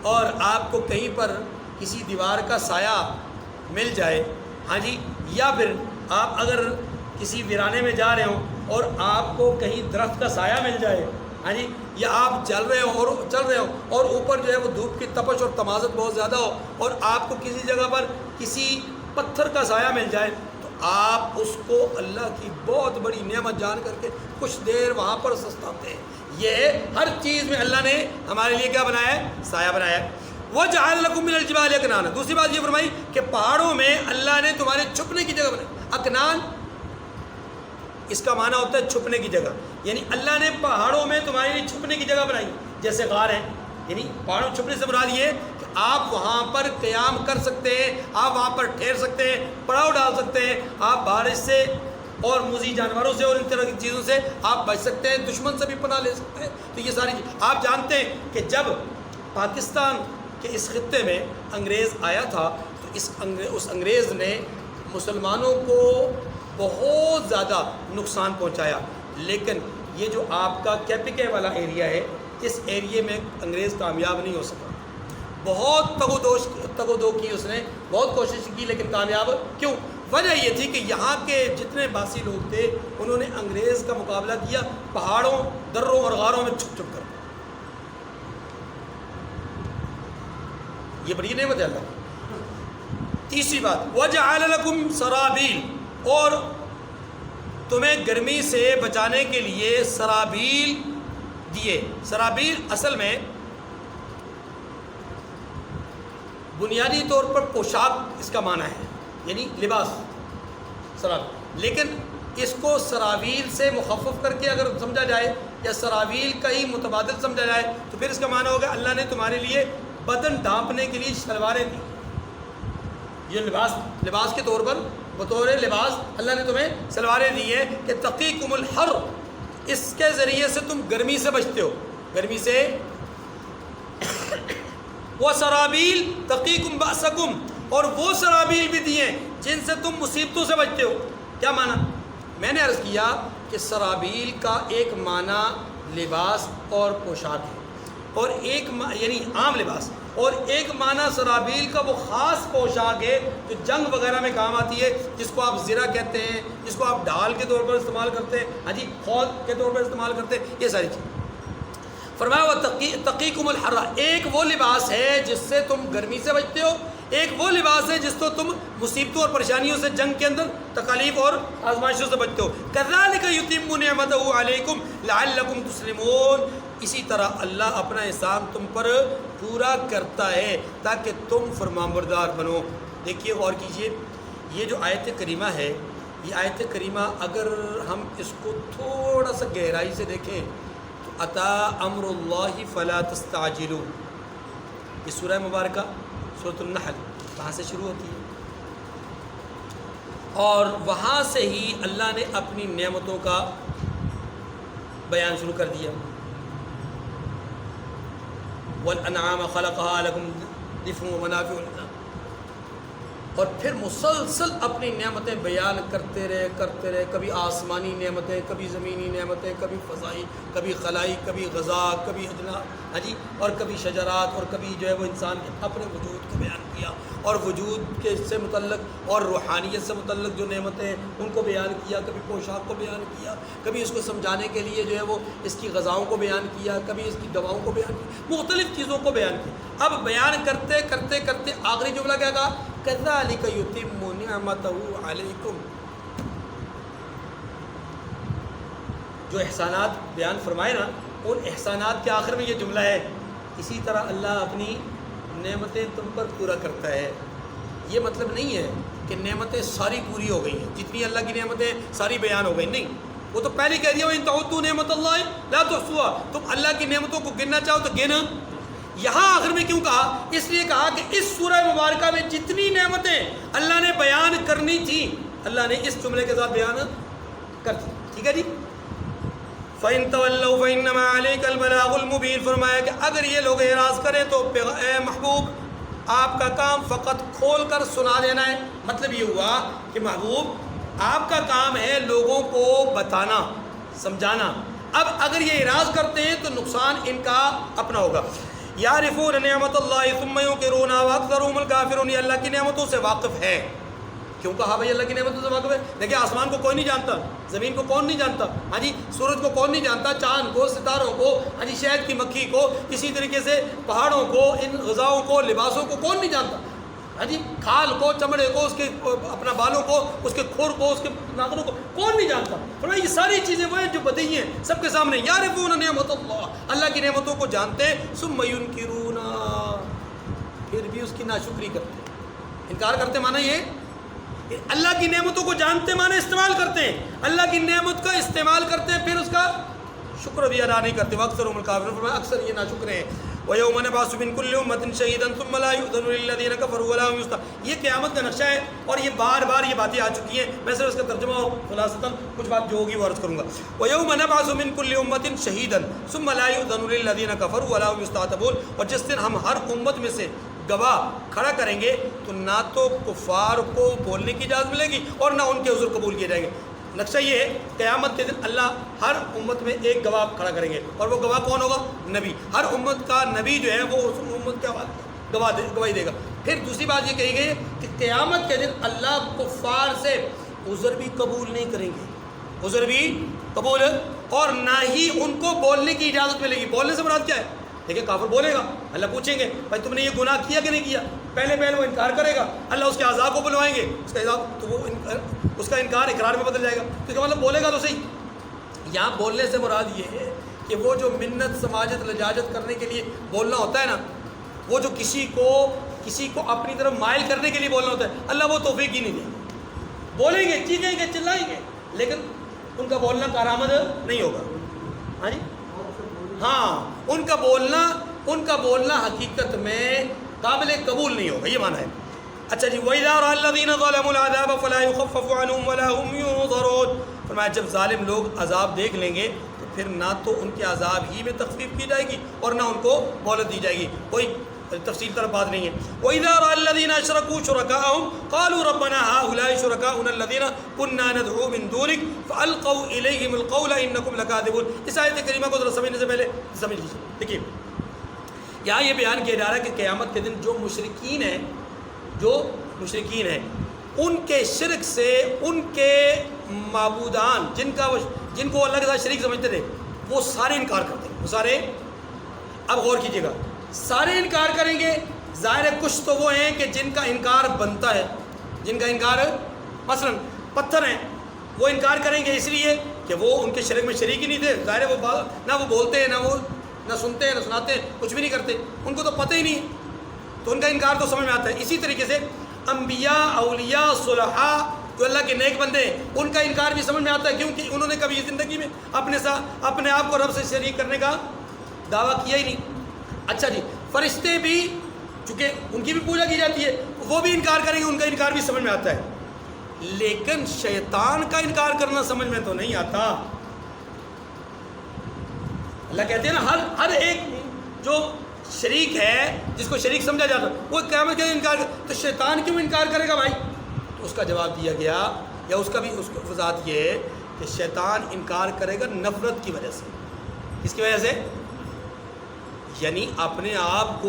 اور آپ کو کہیں پر کسی دیوار کا سایہ مل جائے، ہاں جی، یا پھر آپ اگر کسی ویرانے میں جا رہے ہوں اور آپ کو کہیں درخت کا سایہ مل جائے، ہاں جی، یا آپ چل رہے ہوں اور اوپر جو ہے وہ دھوپ کی تپش اور تمازت بہت زیادہ ہو، اور آپ کو کسی جگہ پر کسی پتھر کا سایہ مل جائے، تو آپ اس کو اللہ کی بہت بڑی نعمت جان کر کے کچھ دیر وہاں پر سستاتے ہیں۔ یہ ہر چیز میں اللہ نے ہمارے لیے کیا بنایا ہے؟ سایہ بنایا ہے۔ وَجَعَلَ لَكُم مِّنَ الْجِبَالِ أَكْنَانًا، دوسری بات یہ فرمائی کہ پہاڑوں میں اللہ نے تمہارے چھپنے کی جگہ بنائی۔ اکنان اس کا معنی ہوتا ہے چھپنے کی جگہ، یعنی اللہ نے پہاڑوں میں تمہارے لیے چھپنے کی جگہ بنائی، جیسے غار ہیں، یعنی پہاڑوں میں چھپنے سے مراد یہ کہ آپ وہاں پر قیام کر سکتے ہیں، آپ وہاں پر ٹھہر سکتے ہیں، پڑاؤ ڈال سکتے ہیں، آپ بارش سے اور موذی جانوروں سے اور ان طرح کی چیزوں سے آپ بچ سکتے ہیں، دشمن سے بھی پناہ لے سکتے ہیں۔ تو یہ ساری چیز آپ جانتے ہیں کہ جب پاکستان کے اس خطے میں انگریز آیا تھا تو اس انگریز نے مسلمانوں کو بہت زیادہ نقصان پہنچایا، لیکن یہ جو آپ کا کیپیکے والا ایریا ہے، اس ایریے میں انگریز کامیاب نہیں ہو سکا۔ بہت تگ و دو کی اس نے، بہت کوشش کی، لیکن کامیاب کیوں؟ وجہ یہ تھی کہ یہاں کے جتنے باسی لوگ تھے انہوں نے انگریز کا مقابلہ کیا پہاڑوں، دروں اور غاروں میں چھپ چھپ کر۔ یہ بڑی نعمت ہے اللہ کی۔ تیسری بات وَجَعَلَ لَكُمْ سَرَابِيل، اور تمہیں گرمی سے بچانے کے لیے سرابیل دیے۔ سرابیل اصل میں بنیادی طور پر پوشاک اس کا معنی ہے، یعنی لباس، سرابیل، لیکن اس کو سراویل سے مخفف کر کے اگر سمجھا جائے یا سراویل کا ہی متبادل سمجھا جائے تو پھر اس کا معنی ہوگا اللہ نے تمہارے لیے بدن ڈھانپنے کے لیے شلواریں دی۔ یہ لباس کے طور پر بطور لباس اللہ نے تمہیں سلواریں دی ہیں کہ تقیکم الحر، اس کے ذریعے سے تم گرمی سے بچتے ہو، گرمی سے۔ وہ سرابیل تقیکم بأسکم، اور وہ سرابیل بھی دیے جن سے تم مصیبتوں سے بچتے ہو۔ کیا معنی؟ میں نے عرض کیا کہ سرابیل کا ایک معنی لباس اور پوشاک ہے، اور ایک یعنی عام لباس، اور ایک معنی سرابیل کا وہ خاص پوشاک ہے جو جنگ وغیرہ میں کام آتی ہے، جس کو آپ زرہ کہتے ہیں، جس کو آپ ڈھال کے طور پر استعمال کرتے ہیں، ہاں جی، خود کے طور پر استعمال کرتے ہیں، یہ ساری چیزیں۔ فرمایا وہ تقیکم الحر، ایک وہ لباس ہے جس سے تم گرمی سے بچتے ہو، ایک وہ لباس ہے جس کو تم مصیبتوں اور پریشانیوں سے، جنگ کے اندر تکالیف اور آزمائشوں سے بچتے ہو۔ کذالک یتم نعمتہ علیکم لعلکم تسلمون، اسی طرح اللہ اپنا احسان تم پر پورا کرتا ہے تاکہ تم فرمانبردار بنو۔ دیکھیے غور کیجئے، یہ جو آیت کریمہ ہے، یہ آیت کریمہ اگر ہم اس کو تھوڑا سا گہرائی سے دیکھیں تو اتا امر اللہ فلا تستعجلوا، یہ سورہ مبارکہ سورۃ النحل کہاں سے شروع ہوتی ہے؟ اور وہاں سے ہی اللہ نے اپنی نعمتوں کا بیان شروع کر دیا. وَالْأَنْعَامَ خَلَقَهَا لَكُمْ دِفْءٌ وَمَنَافِعُ لِلنَّاسِ. اور پھر مسلسل اپنی نعمتیں بیان کرتے رہے. کبھی آسمانی نعمتیں، کبھی زمینی نعمتیں، کبھی فضائی، کبھی خلائی، کبھی غذا، کبھی اجناس، اور کبھی شجرات، اور کبھی جو ہے وہ انسان کے اپنے وجود کو بیان کیا، اور وجود کے سے متعلق اور روحانیت سے متعلق جو نعمتیں ہیں ان کو بیان کیا. کبھی پوشاک کو بیان کیا، کبھی اس کو سمجھانے کے لیے جو ہے وہ اس کی غذاؤں کو بیان کیا، کبھی اس کی دواؤں کو بیان کیا، مختلف چیزوں کو بیان کیا. اب بیان کرتے کرتے کرتے آخری جملہ کیا کہا؟ كَذَلِكَ يُتِمُّ نِعْمَتَهُ عَلَيْكُمْ. جو احسانات بیان فرمائے نا، ان احسانات کے آخر میں یہ جملہ ہے، اسی طرح اللہ اپنی نعمتیں تم پر پورا کرتا ہے. یہ مطلب نہیں ہے کہ نعمتیں ساری پوری ہو گئی ہیں، جتنی اللہ کی نعمتیں ساری بیان ہو گئی، نہیں. وہ تو پہلے کہہ دیا وَإِن تَعُدُّوا نِعْمَتَ اللَّهِ لَا تُحْصُوهَا. تم اللہ کی نعمتوں کو گننا چاہو تو گن. یہاں آخر میں کیوں کہا؟ اس لیے کہا کہ اس سورہ مبارکہ میں جتنی نعمتیں اللہ نے بیان کرنی تھی اللہ نے اس جملے کے ساتھ بیان کر دی. ٹھیک ہے جی. فَإِن تَوَلَّوْا فَإِنَّمَا عَلَيْكَ الْبَلَاغُ الْمُبِينُ. فرمایا کہ اگر یہ لوگ اعراض کریں تو اے محبوب آپ کا کام فقط کھول کر سنا دینا ہے. مطلب یہ ہوا کہ محبوب آپ کا کام ہے لوگوں کو بتانا، سمجھانا. اب اگر یہ اعراض کرتے ہیں تو نقصان ان کا اپنا ہوگا. یعرفون نعمت اللہ ثم ینکرونہا واکثرهم الکافرون. یہ اللہ کی نعمتوں سے واقف ہے. کیوں کہا بھائی اللہ کی نعمتوں سے واقف ہے؟ دیکھیں آسمان کو کوئی نہیں جانتا، زمین کو کون نہیں جانتا، ہاں جی، سورج کو کون نہیں جانتا، چاند کو، ستاروں کو، ہاں جی، شہد کی مکھی کو، اسی طریقے سے پہاڑوں کو، ان غذاؤں کو، لباسوں کو کون نہیں جانتا، ہاں جی، کھال کو، چمڑے کو، اس کے اپنا بالوں کو، اس کے کھر کو، اس کے ناخنوں کو کون نہیں جانتا. فرمایا یہ ساری چیزیں وہ ہیں جو بدیہی ہیں سب کے سامنے. یعرفون نعمت اللہ، اللہ کی نعمتوں کو جانتے ہیں. ثم ینکرون، پھر بھی اس کی ناشکری کرتے ہیں، انکار کرتے. مانا یہ اللہ کی نعمتوں کو جانتے مانے استعمال کرتے ہیں، اللہ کی نعمت کا استعمال کرتے ہیں، پھر اس کا شکر بھی ادا نہیں کرتے. واکثرهم الکافرون. فرمایا اکثر یہ ناشکر ہیں. وَيَوْمَ نَبْعَثُ مِنْ كُلِّ أُمَّةٍ شَهِيدًا ثُمَّ لَا يُؤْذَنُ لِلَّذِينَ كَفَرُوا وَلَا هُمْ يُسْتَعْتَبُونَ. یہ قیامت کا نقشہ ہے اور یہ بار بار یہ باتیں آ چکی ہیں. میں صرف اس کا ترجمہ اور خلاصتاً کچھ بات جو ہوگی وہ عرض کروں گا. وَيَوْمَ نَبْعَثُ مِنْ كُلِّ أُمَّةٍ شَهِيدًا ثُمَّ لَا يُؤْذَنُ لِلَّذِينَ كَفَرُوا وَلَا هُمْ يُسْتَعْتَبُونَ. اور جس دن ہم ہر امت میں سے گواہ کھڑا کریں گے تو نہ تو کفار کو بولنے کی اجازت ملے گی اور نہ ان کے حضور قبول کیے جائیں گے. نقشہ یہ ہے قیامت کے دن اللہ ہر امت میں ایک گواہ کھڑا کریں گے اور وہ گواہ کون ہوگا؟ نبی. ہر امت کا نبی جو ہے وہ اس امت کے گواہی دے گا. پھر دوسری بات یہ کہی گئی کہ قیامت کے دن اللہ کفار سے عذر بھی قبول نہیں کریں گے، عذر بھی قبول، اور نہ ہی ان کو بولنے کی اجازت ملے گی. بولنے سے مراد کیا ہے؟ دیکھیں کافر بولے گا، اللہ پوچھیں گے بھائی تم نے یہ گناہ کیا کہ نہیں کیا. پہلے وہ انکار کرے گا، اللہ اس کے اعضاء کو بلوائیں گے، اس کا اعضاء تو وہ اس کا انکار اقرار میں بدل جائے گا. کیونکہ مطلب بولے گا تو صحیح. یہاں بولنے سے مراد یہ ہے کہ وہ جو منت، سماجت، لجاجت کرنے کے لیے بولنا ہوتا ہے نا، وہ جو کسی کو اپنی طرف مائل کرنے کے لیے بولنا ہوتا ہے، اللہ وہ توفیق ہی نہیں دے گا. بولیں گے، چیخیں گے، چلائیں گے، لیکن ان کا بولنا کارآمد نہیں ہوگا. ہاں جی، ہاں، ان کا بولنا حقیقت میں قابل قبول نہیں ہوگا. یہ معنی ہے. اچھا جی. وَإِذَا رَأَى الَّذِينَ ظَلَمُوا الْعَذَابَ فَلَا يُخَفَّفُ عَنْهُمْ وَلَا هُمْ يُنظَرُونَ. فرمایا جب ظالم لوگ عذاب دیکھ لیں گے تو پھر نہ تو ان کے عذاب ہی میں تخفیف کی جائے گی اور نہ ان کو مہلت دی جائے گی. کوئی تفصیل طرف بات نہیں ہے. وَإِذَا رَأَى الَّذِينَ أَشْرَكُوا شُرَكَاءَهُمْ قَالُوا رَبَّنَا هَؤُلَاءِ شُرَكَاؤُنَا الَّذِينَ كُنَّا نَدْعُو مِن دُونِكَ فَأَلْقَوْا إِلَيْهِمُ الْقَوْلَ إِنَّكُمْ لَكَاذِبُونَ. اس آیت کریمہ کو ذرا سمجھنے سے پہلے سمجھ لیجیے. دیکھیے یہاں یہ بیان کیا جا رہا ہے کہ قیامت کے دن جو مشرکین ہیں ان کے شرک سے ان کے معبودان جن کو اللہ کے ساتھ شریک سمجھتے تھے وہ سارے انکار کرتے ہیں. وہ سارے، اب غور کیجیے گا، سارے انکار کریں گے. ظاہر کچھ تو وہ ہیں کہ جن کا انکار بنتا ہے، جن کا انکار مثلا پتھر ہیں، وہ انکار کریں گے اس لیے کہ وہ ان کے شرک میں شریک ہی نہیں تھے. ظاہر ہے وہ نہ وہ بولتے ہیں، نہ سنتے ہیں، نہ سناتے ہیں، کچھ بھی نہیں کرتے، ان کو تو پتہ ہی نہیں، تو ان کا انکار تو سمجھ میں آتا ہے. اسی طریقے سے انبیاء، اولیاء، صلحاء جو اللہ کے نیک بندے ہیں ان کا انکار بھی سمجھ میں آتا ہے، کیونکہ انہوں نے کبھی زندگی میں اپنے آپ کو رب سے شریک کرنے کا دعویٰ کیا ہی نہیں. اچھا جی. فرشتے بھی چونکہ ان کی بھی پوجا کی جاتی ہے وہ بھی انکار کریں گے، ان کا انکار بھی سمجھ میں آتا ہے. لیکن شیطان کا انکار کرنا سمجھ میں تو نہیں آتا۔ اللہ کہتے ہیں نا ہر ایک جو شریک ہے، جس کو شریک سمجھا جاتا وہ قیامت کے انکار تو شیطان کیوں انکار کرے گا بھائی؟ تو اس کا جواب دیا گیا، یا اس کا بھی اس کو وضاحت یہ ہے کہ شیطان انکار کرے گا نفرت کی وجہ سے۔ کس کی وجہ سے؟ یعنی اپنے آپ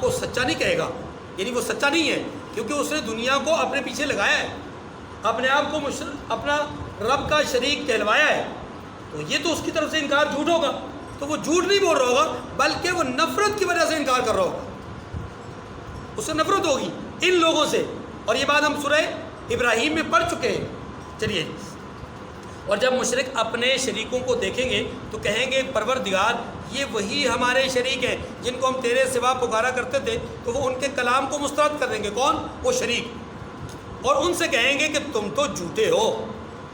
کو سچا نہیں کہے گا، یعنی وہ سچا نہیں ہے کیونکہ اس نے دنیا کو اپنے پیچھے لگایا ہے، اپنے آپ کو اپنا رب کا شریک کہلوایا ہے، تو یہ تو اس کی طرف سے انکار جھوٹ ہوگا۔ تو وہ جھوٹ نہیں بول رہا ہوگا بلکہ وہ نفرت کی وجہ سے انکار کر رہا ہوگا، اس سے نفرت ہوگی ان لوگوں سے۔ اور یہ بات ہم سورہ ابراہیم میں پڑھ چکے ہیں۔ چلیے، اور جب مشرک اپنے شریکوں کو دیکھیں گے تو کہیں گے پروردگار یہ وہی ہمارے شریک ہیں جن کو ہم تیرے سوا پکارا کرتے تھے، تو وہ ان کے کلام کو مسترد کر دیں گے۔ کون؟ وہ شریک، اور ان سے کہیں گے کہ تم تو جھوٹے ہو،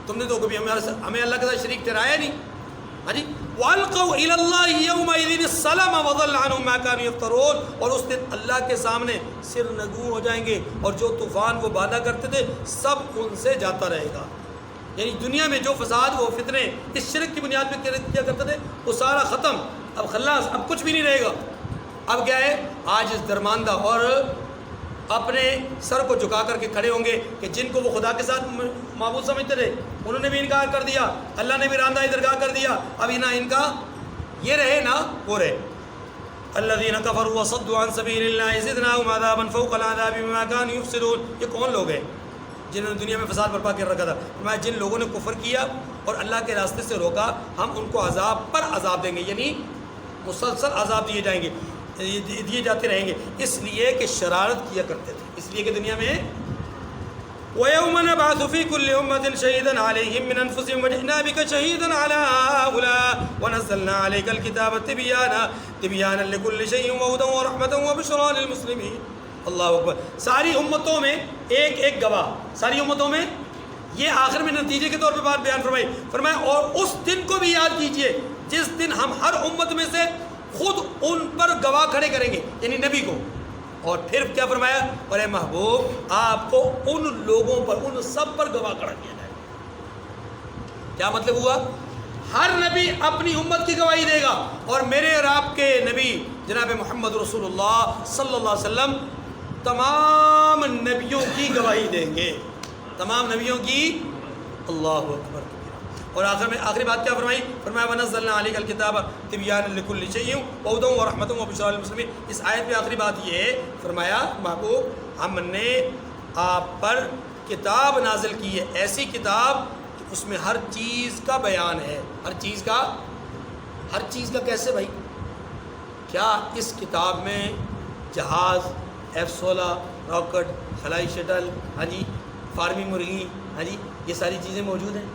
تم نے تو کبھی ہمیں اللہ کے ساتھ شریک ٹھہرایا نہیں۔ ہاں جی، وَأَلْقَوْا إِلَى اللَّهِ يَوْمَئِذٍ السَّلَامَ وَضَلَّ عَنْهُمْ مَا كَانُوا يَفْتَرُونَ، اور اس دن اللہ کے سامنے سر نگوں ہو جائیں گے، اور جو طوفان وہ باندھا کرتے تھے سب ان سے جاتا رہے گا۔ یعنی دنیا میں جو فساد وہ فتنے اس شرک کی بنیاد پہ کیا کرتے تھے وہ سارا ختم، اب خلاص، اب کچھ بھی نہیں رہے گا۔ اب کیا ہے؟ آج اس درماندہ اور اپنے سر کو جھکا کر کے کھڑے ہوں گے کہ جن کو وہ خدا کے ساتھ معبود سمجھتے تھے انہوں نے بھی انکار کر دیا، اللہ نے بھی راندہ درگاہ کر دیا، ابھی نہ ان کا یہ رہے نہ وہ رہے۔ الذین کفروا وصدوا عن سبیل اللہ زدناہم عذابا فوق العذاب بما کانوا یفسدون۔ یہ کون لوگ ہیں جنہوں نے دنیا میں فساد برپا کر رکھا تھا؟ فرمایا جن لوگوں نے کفر کیا اور اللہ کے راستے سے روکا، ہم ان کو عذاب پر عذاب دیں گے، یعنی مسلسل عذاب دیے جائیں گے، دیے جاتے رہیں گے، اس لیے کہ شرارت کیا کرتے تھے، اس لیے کہ دنیا میں وَيَوْمَ نَبْعَثُ فِي كُلِّ أُمَّةٍ شَهِيدًا عَلَيْهِمْ مِنْ أَنفُسِهِمْ وَجِئْنَا بِكَ شَهِيدًا عَلَى هَؤُلَاءِ وَنَزَّلْنَا عَلَيْكَ الْكِتَابَ تِبْيَانًا لِكُلِّ شَيْءٍ وَهُدًى وَرَحْمَةً وَبُشْرَىٰ لِلْمُسْلِمِينَ۔ اللہ اکبر۔ ساری امتوں میں ایک گواہ، ساری امتوں میں یہ آخر میں نتیجے کے طور پہ بات بیان فرمایا اور اس دن کو بھی یاد کیجئے جس دن ہم ہر امت میں سے خود ان پر گواہ کھڑے کریں گے، یعنی نبی کو۔ اور پھر کیا فرمایا؟ اور اے محبوب آپ کو ان لوگوں پر، ان سب پر گواہ کھڑا کیا جائے۔ کیا مطلب ہوا؟ ہر نبی اپنی امت کی گواہی دے گا، اور میرے اور آپ کے نبی جناب محمد رسول اللہ صلی اللہ علیہ وسلم تمام نبیوں کی گواہی دیں گے، تمام نبیوں کی۔ اللہ اکبر۔ اور آخری بات کیا فرمائی؟ فرمایا وَنَزَّلْنَا عَلَيْكَ الْكِتَابَ تِبْيَانًا لِكُلِّ شَيْءٍ وَهُدًى وَرَحْمَةً وَبُشْرَىٰ لِلْمُسْلِمِينَ۔ اس آیت میں آخری بات یہ ہے، فرمایا محبوب ہم نے آپ پر کتاب نازل کی ہے، ایسی کتاب کہ اس میں ہر چیز کا بیان ہے۔ ہر چیز کا کیسے بھائی؟ کیا اس کتاب میں جہاز، F-16 راکٹ، خلائی شٹل، ہاں جی، فارمی مرغی، ہاں جی، یہ ساری چیزیں موجود ہیں؟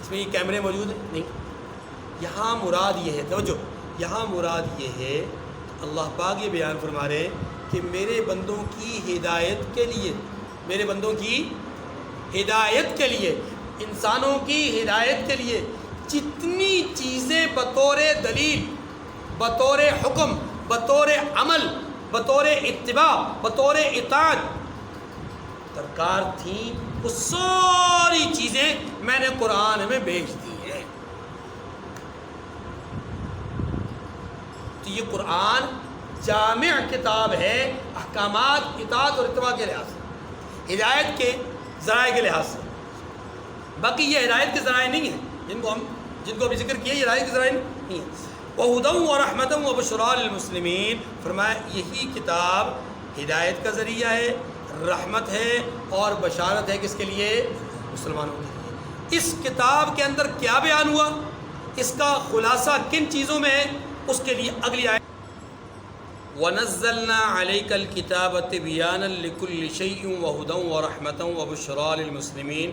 اس میں یہ کیمرے موجود ہیں؟ نہیں۔ یہاں مراد یہ ہے، توجہ، یہاں مراد یہ ہے، اللہ پاک یہ بیان فرما رہے کہ میرے بندوں کی ہدایت کے لیے، میرے بندوں کی ہدایت کے لیے، انسانوں کی ہدایت کے لیے جتنی چیزیں بطور دلیل، بطور حکم، بطور عمل، بطور اتباع، بطور اطاعت درکار تھیں، وہ ساری چیزیں میں نے قرآن میں بھیج دی ہیں۔ تو یہ قرآن جامع کتاب ہے احکامات، اطاعت اور اتباع کے لحاظ سے، ہدایت کے ذرائع کے لحاظ سے۔ باقی یہ ہدایت کے ذرائع نہیں ہیں جن کو ابھی ذکر کیا، یہ ہدایت کے ذرائع نہیں ہیں۔ وَهُدًى وَرَحْمَةً وَبُشْرَىٰ لِلْمُسْلِمِينَ۔ فرمایا یہی کتاب ہدایت کا ذریعہ ہے، رحمت ہے اور بشارت ہے، کس کے لیے؟ مسلمانوں کے لیے۔ اس کتاب کے اندر کیا بیان ہوا، اس کا خلاصہ کن چیزوں میں ہے، اس کے لیے اگلی آیت وَنَزَّلْنَا عَلَيْكَ الْكِتَابَ تِبْيَانًا لِكُلِّ شَيْءٍ وَهُدًى وَرَحْمَةً وَبُشْرَىٰ لِلْمُسْلِمِينَ۔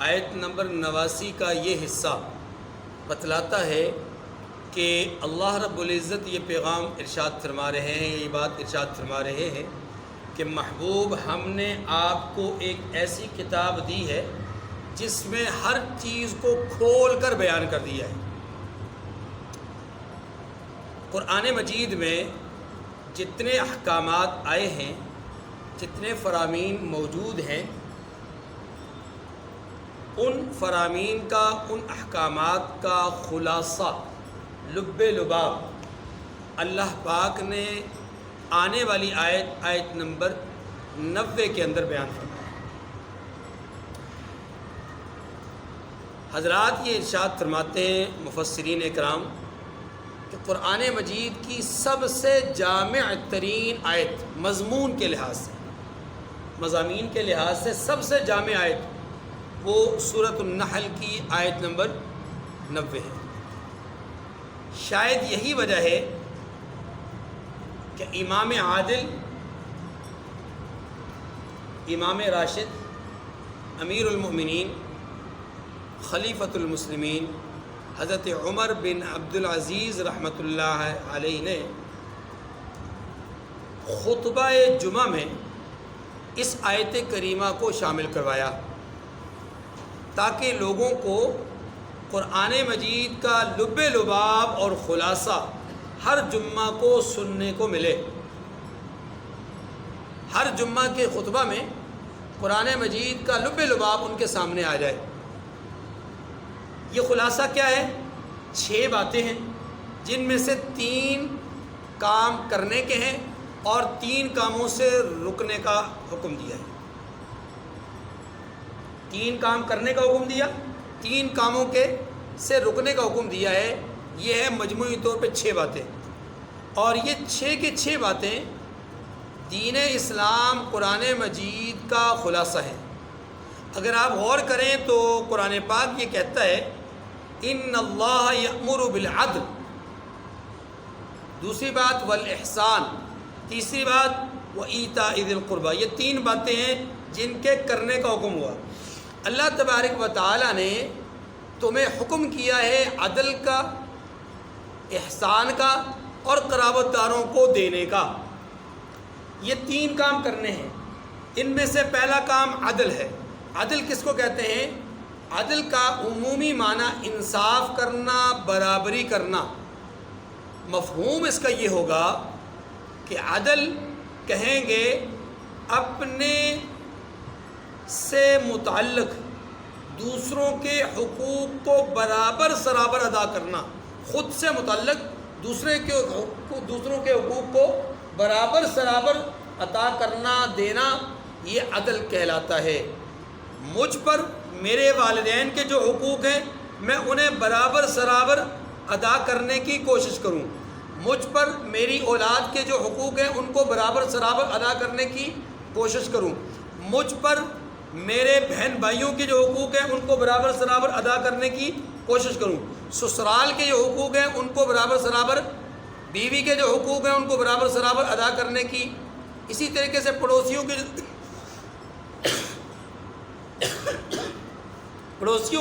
آیت نمبر 89 کا یہ حصہ بتلاتا ہے کہ اللہ رب العزت یہ پیغام ارشاد فرما رہے ہیں، یہ بات ارشاد فرما رہے ہیں کہ محبوب ہم نے آپ کو ایک ایسی کتاب دی ہے جس میں ہر چیز کو کھول کر بیان کر دیا ہے۔ قرآن مجید میں جتنے احکامات آئے ہیں، جتنے فرامین موجود ہیں، ان فرامین کا، ان احکامات کا خلاصہ، لب لباب اللہ پاک نے آنے والی آیت نمبر 90 کے اندر بیان فرمایا۔ حضرات یہ ارشاد فرماتے ہیں مفسرین اکرام کہ قرآن مجید کی سب سے جامع ترین آیت مضمون کے لحاظ سے، مضامین کے لحاظ سے سب سے جامع آیت وہ سورۃ النحل کی آیت نمبر 90 ہے۔ شاید یہی وجہ ہے کہ امام عادل، امام راشد، امیر المؤمنین، خلیفۃ المسلمین حضرت عمر بن عبدالعزیز رحمۃ اللہ علیہ نے خطبہ جمعہ میں اس آیت کریمہ کو شامل کروایا تاکہ لوگوں کو قرآن مجید کا لب لباب اور خلاصہ ہر جمعہ کو سننے کو ملے۔ ہر جمعہ کے خطبہ میں قرآن مجید کا لب لباب ان کے سامنے آ جائے۔ یہ خلاصہ کیا ہے؟ 6 باتیں ہیں جن میں سے 3 کام کرنے کے ہیں اور 3 کاموں سے رکنے کا حکم دیا ہے۔ 3 کام کرنے کا حکم دیا، 3 کاموں کے سے رکنے کا حکم دیا ہے۔ یہ ہے مجموعی طور پہ 6 باتیں، اور یہ 6 کے 6 باتیں دین اسلام قرآن مجید کا خلاصہ ہے۔ اگر آپ غور کریں تو قرآن پاک یہ کہتا ہے ان اللہ یأمر بالعدل، دوسری بات والاحسان، تیسری بات وایتاء ذی القربى۔ یہ 3 باتیں ہیں جن کے کرنے کا حکم ہوا۔ اللہ تبارک و تعالی نے تمہیں حکم کیا ہے عدل کا، احسان کا اور قرابت داروں کو دینے کا۔ یہ 3 کام کرنے ہیں۔ ان میں سے پہلا کام عدل ہے۔ عدل کس کو کہتے ہیں؟ عدل کا عمومی معنی انصاف کرنا، برابری کرنا۔ مفہوم اس کا یہ ہوگا کہ عدل کہیں گے اپنے سے متعلق دوسروں کے حقوق کو برابر سرابر ادا کرنا، خود سے متعلق دوسروں کے حقوق کو برابر سرابر عطا کرنا، دینا، یہ عدل کہلاتا ہے۔ مجھ پر میرے والدین کے جو حقوق ہیں میں انہیں برابر سرابر ادا کرنے کی کوشش کروں، مجھ پر میری اولاد کے جو حقوق ہیں ان کو برابر سرابر ادا کرنے کی کوشش کروں، مجھ پر میرے بہن بھائیوں کے جو حقوق ہیں ان کو برابر سرابر ادا کرنے کی کوشش کروں، سسرال کے جو حقوق ہیں ان کو برابر سرابر، بیوی کے جو حقوق ہیں ان کو برابر سرابر ادا کرنے کی، اسی طریقے سے پڑوسیوں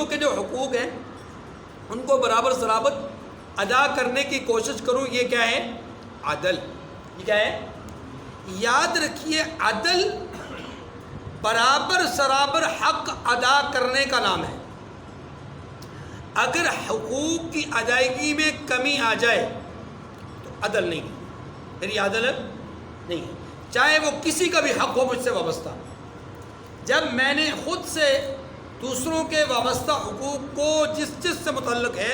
کے جو حقوق ہیں ان کو برابر سرابر ادا کرنے کی کوشش کروں۔ یہ کیا ہے؟ عدل۔ یہ کیا ہے؟ یاد رکھیے عدل برابر سرابر حق ادا کرنے کا نام ہے۔ اگر حقوق کی ادائیگی میں کمی آ جائے تو عدل نہیں ہے، پھر یہ عدل نہیں ہے، چاہے وہ کسی کا بھی حق ہو مجھ سے وابستہ۔ جب میں نے خود سے دوسروں کے وابستہ حقوق کو جس سے متعلق ہے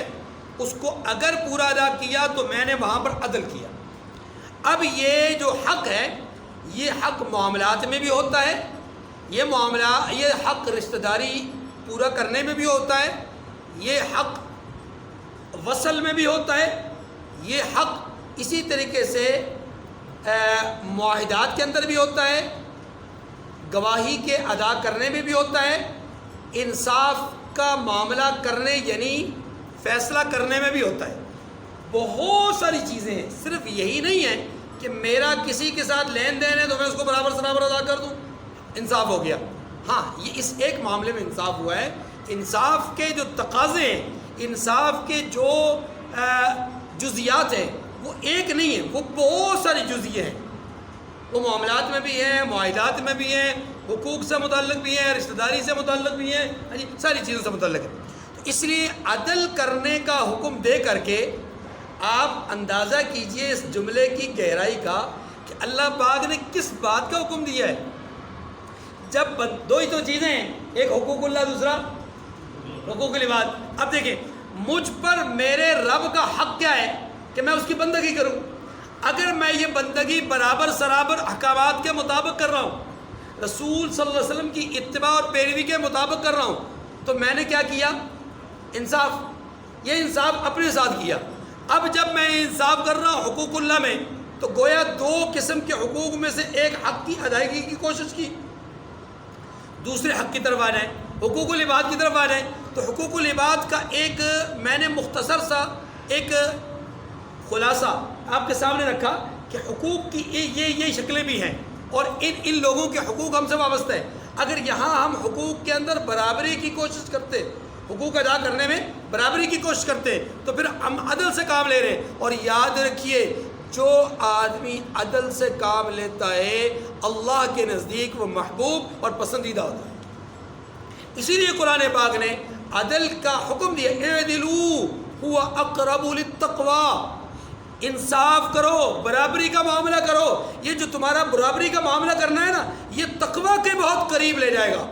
اس کو اگر پورا ادا کیا تو میں نے وہاں پر عدل کیا۔ اب یہ جو حق ہے یہ حق معاملات میں بھی ہوتا ہے، یہ حق رشتہ داری پورا کرنے میں بھی ہوتا ہے، یہ حق وصل میں بھی ہوتا ہے، یہ حق اسی طریقے سے معاہدات کے اندر بھی ہوتا ہے، گواہی کے ادا کرنے میں بھی ہوتا ہے، انصاف کا معاملہ کرنے یعنی فیصلہ کرنے میں بھی ہوتا ہے۔ بہت ساری چیزیں ہیں، صرف یہی نہیں ہے کہ میرا کسی کے ساتھ لین دین ہے تو میں اس کو برابر سرابر ادا کر دوں، انصاف ہو گیا۔ ہاں یہ اس ایک معاملے میں انصاف ہوا ہے، انصاف کے جو تقاضے ہیں، انصاف کے جو جزیات ہیں وہ ایک نہیں ہیں، وہ بہت ساری جزیے ہیں، وہ معاملات میں بھی ہیں، معاہدات میں بھی ہیں، حقوق سے متعلق بھی ہیں، رشتہ داری سے متعلق بھی ہیں، ساری چیزوں سے متعلق ہے۔ تو اس لیے عدل کرنے کا حکم دے کر کے آپ اندازہ کیجئے اس جملے کی گہرائی کا کہ اللہ پاک نے کس بات کا حکم دیا ہے۔ جب دو ہی تو چیزیں ہیں، ایک حقوق اللہ، دوسرا حقوق العباد. اب دیکھیں مجھ پر میرے رب کا حق کیا ہے کہ میں اس کی بندگی کروں. اگر میں یہ بندگی برابر سرابر احکامات کے مطابق کر رہا ہوں, رسول صلی اللہ علیہ وسلم کی اتباع اور پیروی کے مطابق کر رہا ہوں, تو میں نے کیا کیا؟ انصاف. یہ انصاف اپنے ساتھ کیا. اب جب میں انصاف کر رہا ہوں حقوق اللہ میں, تو گویا دو قسم کے حقوق میں سے ایک حق کی ادائیگی کی کوشش کی, دوسرے حق کی طرف آ جائیں, حقوق العباد کی طرف آ جائیں. تو حقوق العباد کا ایک میں نے مختصر سا ایک خلاصہ آپ کے سامنے رکھا کہ حقوق کی یہ شکلیں بھی ہیں, اور ان لوگوں کے حقوق ہم سے وابستہ ہیں. اگر یہاں ہم حقوق کے اندر برابری کی کوشش کرتے, حقوق ادا کرنے میں برابری کی کوشش کرتے, تو پھر ہم عدل سے کام لے رہے ہیں. اور یاد رکھیے جو آدمی عدل سے کام لیتا ہے اللہ کے نزدیک وہ محبوب اور پسندیدہ ہوتا ہے. اسی لیے قرآن پاک نے عدل کا حکم دیا, اعدلوا هو اقرب للتقوی, انصاف کرو, برابری کا معاملہ کرو. یہ جو تمہارا برابری کا معاملہ کرنا ہے نا, یہ تقوی کے بہت قریب لے جائے گا.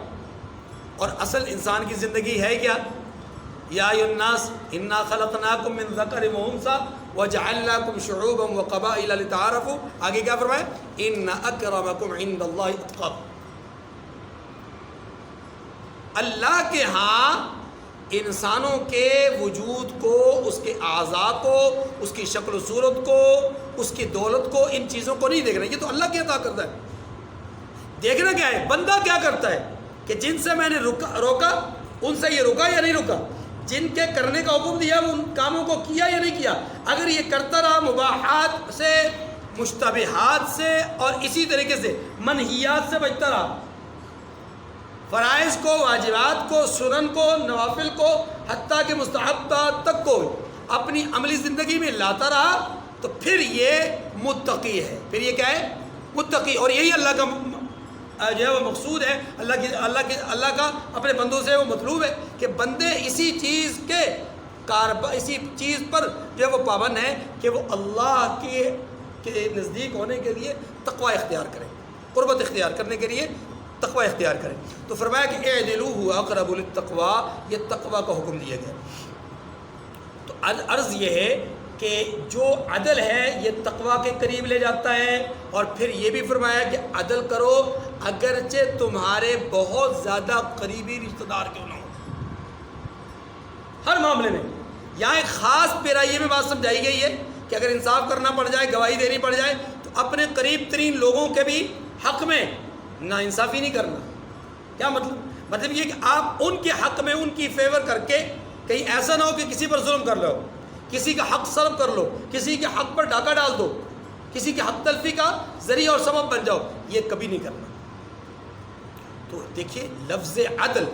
اور اصل انسان کی زندگی ہے کیا؟ یا ایھا الناس انا خلقناکم من ذکر و انثی وجعلناکم شعوبا وقبائل لتعارفوا. آگے کیا فرمایا؟ ان اکرمکم عند اللہ اتقاکم. اللہ کے ہاں انسانوں کے وجود کو, اس کے اعضاء کو, اس کی شکل و صورت کو, اس کی دولت کو, ان چیزوں کو نہیں دیکھنا. یہ تو اللہ کی عطا کرتا ہے. دیکھنا کیا ہے؟ بندہ کیا کرتا ہے کہ جن سے میں نے روکا ان سے یہ رکا یا نہیں رکا, جن کے کرنے کا حکم دیا وہ ان کاموں کو کیا یا نہیں کیا. اگر یہ کرتا رہا مباحات سے, مشتبہات سے, اور اسی طریقے سے منہیات سے بچتا رہا, فرائض کو, واجبات کو, سنن کو, نوافل کو, حتیٰ کہ مستحبات تک کو اپنی عملی زندگی میں لاتا رہا, تو پھر یہ متقی ہے. پھر یہ کیا ہے؟ متقی. اور یہی اللہ کا جو ہے وہ مقصود ہے, اللہ کا اپنے بندوں سے وہ مطلوب ہے کہ بندے اسی چیز اسی چیز پر جو ہے وہ پابند ہیں کہ وہ اللہ کے نزدیک ہونے کے لیے تقوی اختیار کریں, قربت اختیار کرنے کے لیے تقوی اختیار کریں. تو فرمایا کہ اعدلوا هو اقرب للتقوی, یہ تقوی کا حکم دیا گیا. تو عرض یہ ہے کہ جو عدل ہے یہ تقوی کے قریب لے جاتا ہے. اور پھر یہ بھی فرمایا کہ عدل کرو اگرچہ تمہارے بہت زیادہ قریبی رشتہ دار کیوں نہ ہو. ہر معاملے میں یہاں ایک خاص پیرائیے میں بات سمجھائی گئی ہے کہ اگر انصاف کرنا پڑ جائے, گواہی دینی پڑ جائے, تو اپنے قریب ترین لوگوں کے بھی حق میں نا انصافی نہیں کرنا. کیا مطلب یہ کہ آپ ان کے حق میں ان کی فیور کر کے کہیں ایسا نہ ہو کہ کسی پر ظلم کر لو, کسی کا حق سلب کر لو, کسی کے حق پر ڈاکہ ڈال دو, کسی کے حق تلفی کا ذریعہ اور سبب بن جاؤ. یہ کبھی نہیں کرنا. تو دیکھیے لفظ عدل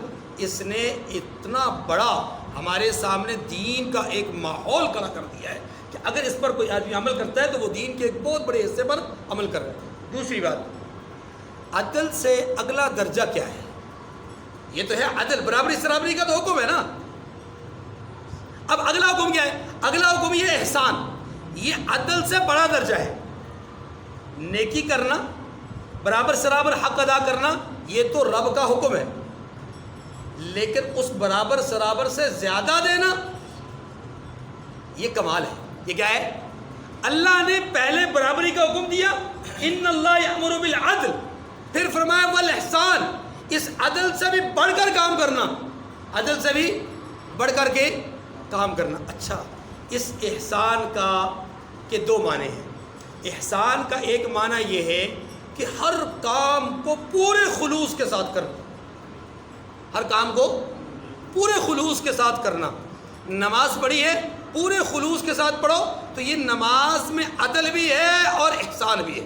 اس نے اتنا بڑا ہمارے سامنے دین کا ایک ماحول کھڑا کر دیا ہے کہ اگر اس پر کوئی آدمی عمل کرتا ہے تو وہ دین کے ایک بہت بڑے حصے پر عمل کر رہا ہے. دوسری بات, عدل سے اگلا درجہ کیا ہے؟ یہ تو ہے عدل, برابری سرابری کا تو حکم ہے نا. اب اگلا حکم کیا ہے؟ اگلا حکم یہ احسان. یہ عدل سے بڑا درجہ ہے. نیکی کرنا, برابر سرابر حق ادا کرنا, یہ تو رب کا حکم ہے. لیکن اس برابر سرابر سے زیادہ دینا, یہ کمال ہے. یہ کیا ہے؟ اللہ نے پہلے برابری کا حکم دیا, ان اللہ یأمر بالعدل, پھر فرمایا والاحسان. اس عدل سے بھی بڑھ کر کام کرنا, عدل سے بھی بڑھ کر کے کام کرنا. اچھا, اس احسان کا کے دو معنی ہیں. احسان کا ایک معنی یہ ہے کہ ہر کام کو پورے خلوص کے ساتھ کرنا, ہر کام کو پورے خلوص کے ساتھ کرنا. نماز پڑھی ہے, پورے خلوص کے ساتھ پڑھو, تو یہ نماز میں عدل بھی ہے اور احسان بھی ہے.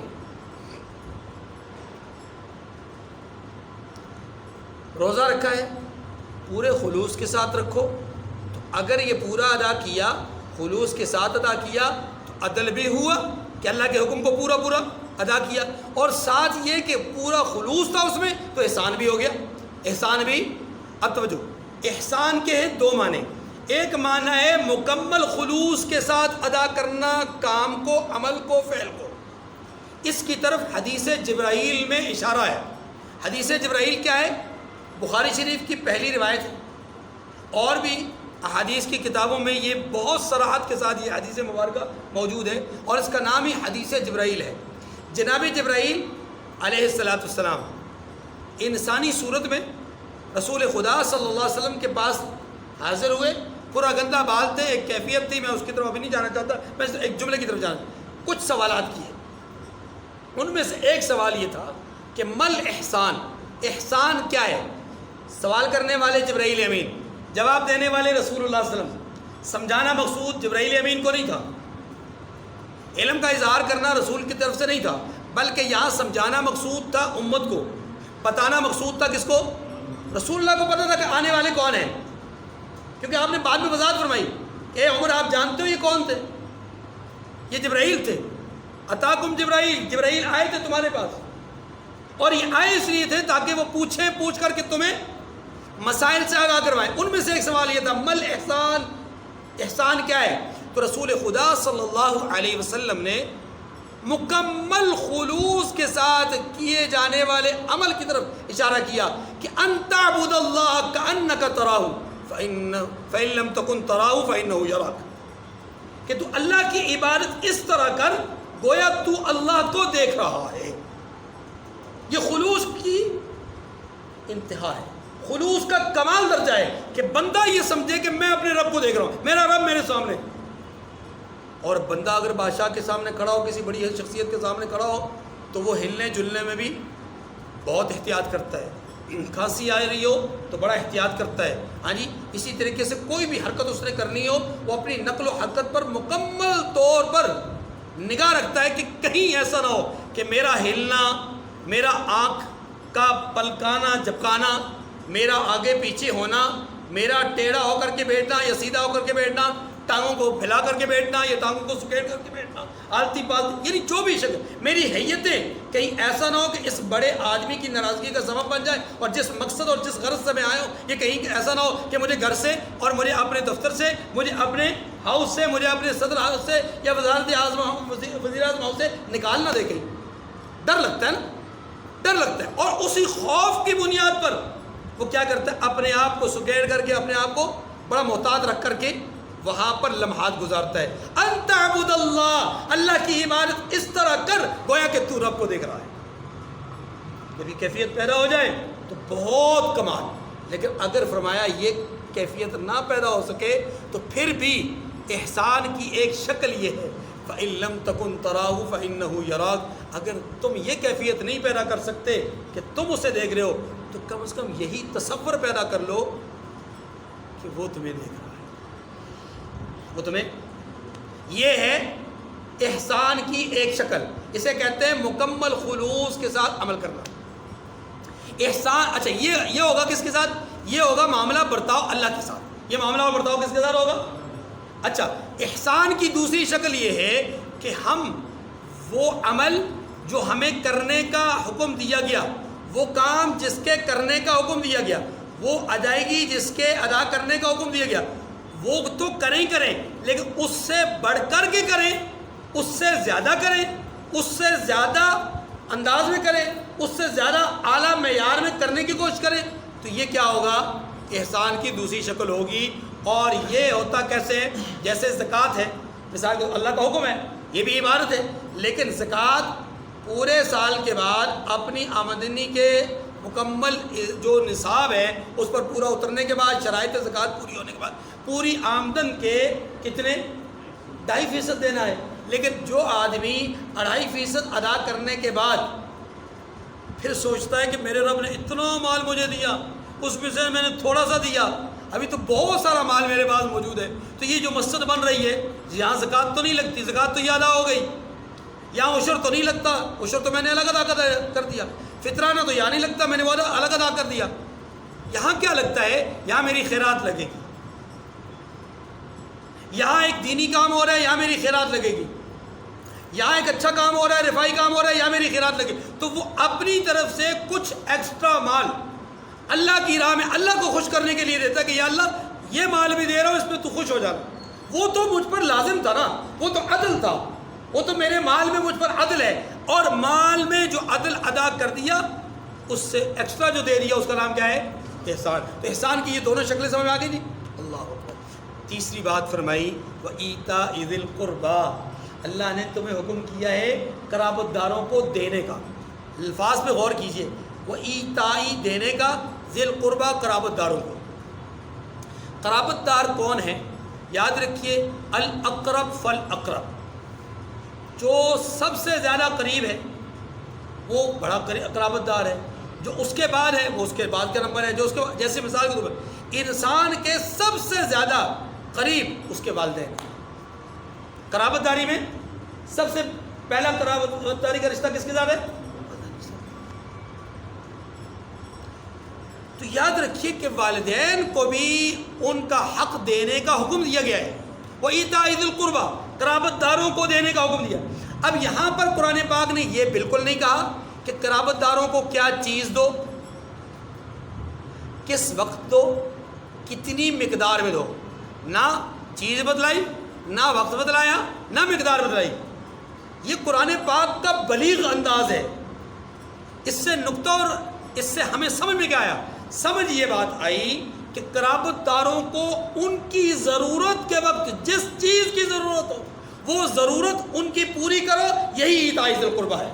روزہ رکھا ہے, پورے خلوص کے ساتھ رکھو, تو اگر یہ پورا ادا کیا, خلوص کے ساتھ ادا کیا, تو عدل بھی ہوا کہ اللہ کے حکم کو پورا ادا کیا, اور ساتھ یہ کہ پورا خلوص تھا اس میں, تو احسان بھی ہو گیا. احسان بھی. اب توجہ, احسان کے ہیں دو معنی. ایک معنی ہے مکمل خلوص کے ساتھ ادا کرنا کام کو, عمل کو, فعل کو. اس کی طرف حدیث جبرائیل میں اشارہ ہے. حدیث جبرائیل کیا ہے؟ بخاری شریف کی پہلی روایت ہے. اور بھی احادیث کی کتابوں میں یہ بہت صراحت کے ساتھ یہ حدیث مبارکہ موجود ہے، اور اس کا نام ہی حدیث جبرائیل ہے۔ جناب جبرائیل علیہ السلام انسانی صورت میں رسول خدا صلی اللہ علیہ وسلم کے پاس حاضر ہوئے۔ پورا گندہ بال تھے، ایک کیفیت تھی، میں اس کی طرف ابھی نہیں جانا چاہتا، میں ایک جملے کی طرف جانا، کچھ سوالات کیے۔ ان میں سے ایک سوال یہ تھا کہ مل احسان، احسان کیا ہے؟ سوال کرنے والے جبرائیل امین، جواب دینے والے رسول اللہ صلی اللہ علیہ وسلم۔ سمجھانا مقصود جبرائیل امین کو نہیں تھا، علم کا اظہار کرنا رسول کی طرف سے نہیں تھا، بلکہ یہاں سمجھانا مقصود تھا امت کو، بتانا مقصود تھا کس کو؟ رسول اللہ کو پتہ تھا کہ آنے والے کون ہیں، کیونکہ آپ نے بعد میں وضاحت فرمائی، اے عمر آپ جانتے ہو یہ کون تھے؟ یہ جبرائیل تھے، اتاکم جبرائیل، جبرائیل آئے تھے تمہارے پاس، اور یہ آئے اس لیے تھے تاکہ وہ پوچھ کر کے تمہیں مسائل سے آگاہ کروائیں۔ ان میں سے ایک سوال یہ تھا مل احسان، احسان کیا ہے؟ تو رسول خدا صلی اللہ علیہ وسلم نے مکمل خلوص کے ساتھ کیے جانے والے عمل کی طرف اشارہ کیا کہ ان تعبد اللہ کأنک تراہ فإن لم تکن تراہ فإنہ یراک، کہ تو اللہ کی عبادت اس طرح کر گویا تو اللہ کو دیکھ رہا ہے۔ یہ خلوص کی انتہا ہے، خلوص کا کمال درجہ ہے کہ بندہ یہ سمجھے کہ میں اپنے رب کو دیکھ رہا ہوں، میرا رب میرے سامنے۔ اور بندہ اگر بادشاہ کے سامنے کھڑا ہو، کسی بڑی شخصیت کے سامنے کھڑا ہو، تو وہ ہلنے جلنے میں بھی بہت احتیاط کرتا ہے، کھانسی آ رہی ہو تو بڑا احتیاط کرتا ہے، ہاں جی۔ اسی طریقے سے کوئی بھی حرکت اس نے کرنی ہو، وہ اپنی نقل و حرکت پر مکمل طور پر نگاہ رکھتا ہے کہ کہیں ایسا نہ ہو کہ میرا ہلنا، میرا آنکھ کا پلکانا جھپکانا، میرا آگے پیچھے ہونا، میرا ٹیڑھا ہو کر کے بیٹھنا یا سیدھا ہو کر کے بیٹھنا، ٹانگوں کو پھیلا کر کے بیٹھنا یا ٹانگوں کو سکیڑ کر کے بیٹھنا، آلتی پالتی، یعنی جو بھی شکل میری حیتیں، کہیں ایسا نہ ہو کہ اس بڑے آدمی کی ناراضگی کا سبب بن جائے، اور جس مقصد اور جس غرض سے میں آیا ہوں یہ کہیں ایسا نہ ہو کہ مجھے گھر سے اور مجھے اپنے دفتر سے، مجھے اپنے ہاؤس سے، مجھے اپنے صدر ہاؤس سے یا وزیر اعظم ہاؤس سے نکال نہ دے۔ کہیں ڈر لگتا ہے نا، ڈر لگتا ہے، اور اسی خوف کی بنیاد پر وہ کیا کرتا ہے؟ اپنے آپ کو سکیڑ کر کے، اپنے آپ کو بڑا محتاط رکھ کر کے وہاں پر لمحات گزارتا ہے۔ ان تعبد اللہ، اللہ کی عبادت اس طرح کر گویا کہ تو رب کو دیکھ رہا ہے۔ جب یہ کیفیت پیدا ہو جائے تو بہت کمال، لیکن اگر فرمایا یہ کیفیت نہ پیدا ہو سکے تو پھر بھی احسان کی ایک شکل یہ ہے فَإِن لَمْ تَكُنْ تَرَاهُ فَإِنَّهُ يَرَاكَ، اگر تم یہ کیفیت نہیں پیدا کر سکتے کہ تم اسے دیکھ رہے ہو تو کم از کم یہی تصور پیدا کر لو کہ وہ تمہیں دیکھ رہا ہے، وہ تمہیں۔ یہ ہے احسان کی ایک شکل، اسے کہتے ہیں مکمل خلوص کے ساتھ عمل کرنا۔ احسان، اچھا یہ ہوگا کس کے ساتھ؟ یہ ہوگا معاملہ برتاؤ اللہ کے ساتھ۔ یہ معاملہ اور برتاؤ کس کے ساتھ ہوگا؟ اچھا، احسان کی دوسری شکل یہ ہے کہ ہم وہ عمل جو ہمیں کرنے کا حکم دیا گیا، وہ کام جس کے کرنے کا حکم دیا گیا، وہ ادائیگی جس کے ادا کرنے کا حکم دیا گیا، وہ تو کریں ہی کریں، لیکن اس سے بڑھ کر کے کریں، اس سے زیادہ کریں، اس سے زیادہ انداز میں کریں، اس سے زیادہ اعلیٰ معیار میں کرنے کی کوشش کریں، تو یہ کیا ہوگا؟ احسان کی دوسری شکل ہوگی۔ اور یہ ہوتا کیسے؟ جیسے زکوٰۃ ہے، مثال کے اللہ کا حکم ہے، یہ بھی عبادت ہے، لیکن زکوٰۃ پورے سال کے بعد اپنی آمدنی کے مکمل جو نصاب ہے اس پر پورا اترنے کے بعد، شرائط زکوٰۃ پوری ہونے کے بعد پوری آمدن کے کتنے؟ 2.5% دینا ہے۔ لیکن جو آدمی 2.5% ادا کرنے کے بعد پھر سوچتا ہے کہ میرے رب نے اتنا مال مجھے دیا، اس میں سے میں نے تھوڑا سا دیا، ابھی تو بہت سارا مال میرے پاس موجود ہے، تو یہ جو مسجد بن رہی ہے یہاں زکوٰۃ تو نہیں لگتی، زکوٰۃ تو یہ ادا ہو گئی، یہاں عشر تو نہیں لگتا، عشر تو میں نے الگ ادا کر دیا، فطرانہ تو یہاں نہیں لگتا، میں نے وہ الگ ادا کر دیا، یہاں کیا لگتا ہے؟ یہاں میری خیرات لگے گی، یہاں ایک دینی کام ہو رہا ہے، یہاں میری خیرات لگے گی، یہاں ایک اچھا کام ہو رہا ہے، رفائی کام ہو رہا ہے، یہاں میری خیرات لگے، تو وہ اپنی طرف سے کچھ ایکسٹرا مال اللہ کی راہ میں اللہ کو خوش کرنے کے لیے دیتا ہے کہ یا اللہ یہ مال بھی دے رہا ہوں، اس پہ تو خوش ہو جانا۔ وہ تو مجھ پر لازم تھا نا، وہ تو عدل تھا، وہ تو میرے مال میں مجھ پر عدل ہے، اور مال میں جو عدل ادا کر دیا اس سے ایکسٹرا جو دے دیا اس کا نام کیا ہے؟ احسان۔ تو احسان کی یہ دونوں شکلیں سمجھ میں آ گئی نہیں؟ اللہ اکبر. تیسری بات فرمائی وَإِيتَاءِ ذِي الْقُرْبَىٰ، اللہ نے تمہیں حکم کیا ہے قرابت داروں کو دینے کا. الفاظ پہ غور کیجئے، وَإِيتَاءِ دینے کا، ذِي الْقُرْبَىٰ قرابت داروں کو. قرابت دار کون ہیں؟ یاد رکھیے الاقرب فالاقرب، جو سب سے زیادہ قریب ہے وہ بڑا قرابت دار ہے، جو اس کے بعد ہے وہ اس کے بعد کا نمبر ہے، جو اس کے جیسے مثال کے طور پر انسان کے سب سے زیادہ قریب اس کے والدین. قرابت داری میں سب سے پہلا قرابت داری کا رشتہ کس کے ساتھ ہے؟ تو یاد رکھیے کہ والدین کو بھی ان کا حق دینے کا حکم دیا گیا ہے. وَإِيتَاءِ ذِي الْقُرْبَىٰ، قرابت داروں کو دینے کا حکم دیا. اب یہاں پر قرآن پاک نے یہ بالکل نہیں کہا کہ قرابت داروں کو کیا چیز دو، کس وقت دو، کتنی مقدار میں دو. نہ چیز بتلائی، نہ وقت بتلایا، نہ مقدار بتلائی. یہ قرآن پاک کا بلیغ انداز ہے. اس سے نقطہ اور اس سے ہمیں سمجھ میں کیا آیا؟ سمجھ یہ بات آئی کہ قرابت داروں کو ان کی ضرورت کے وقت جس چیز کی ضرورت ہو وہ ضرورت ان کی پوری کرو. یہی ایتاء ذی القربیٰ ہے.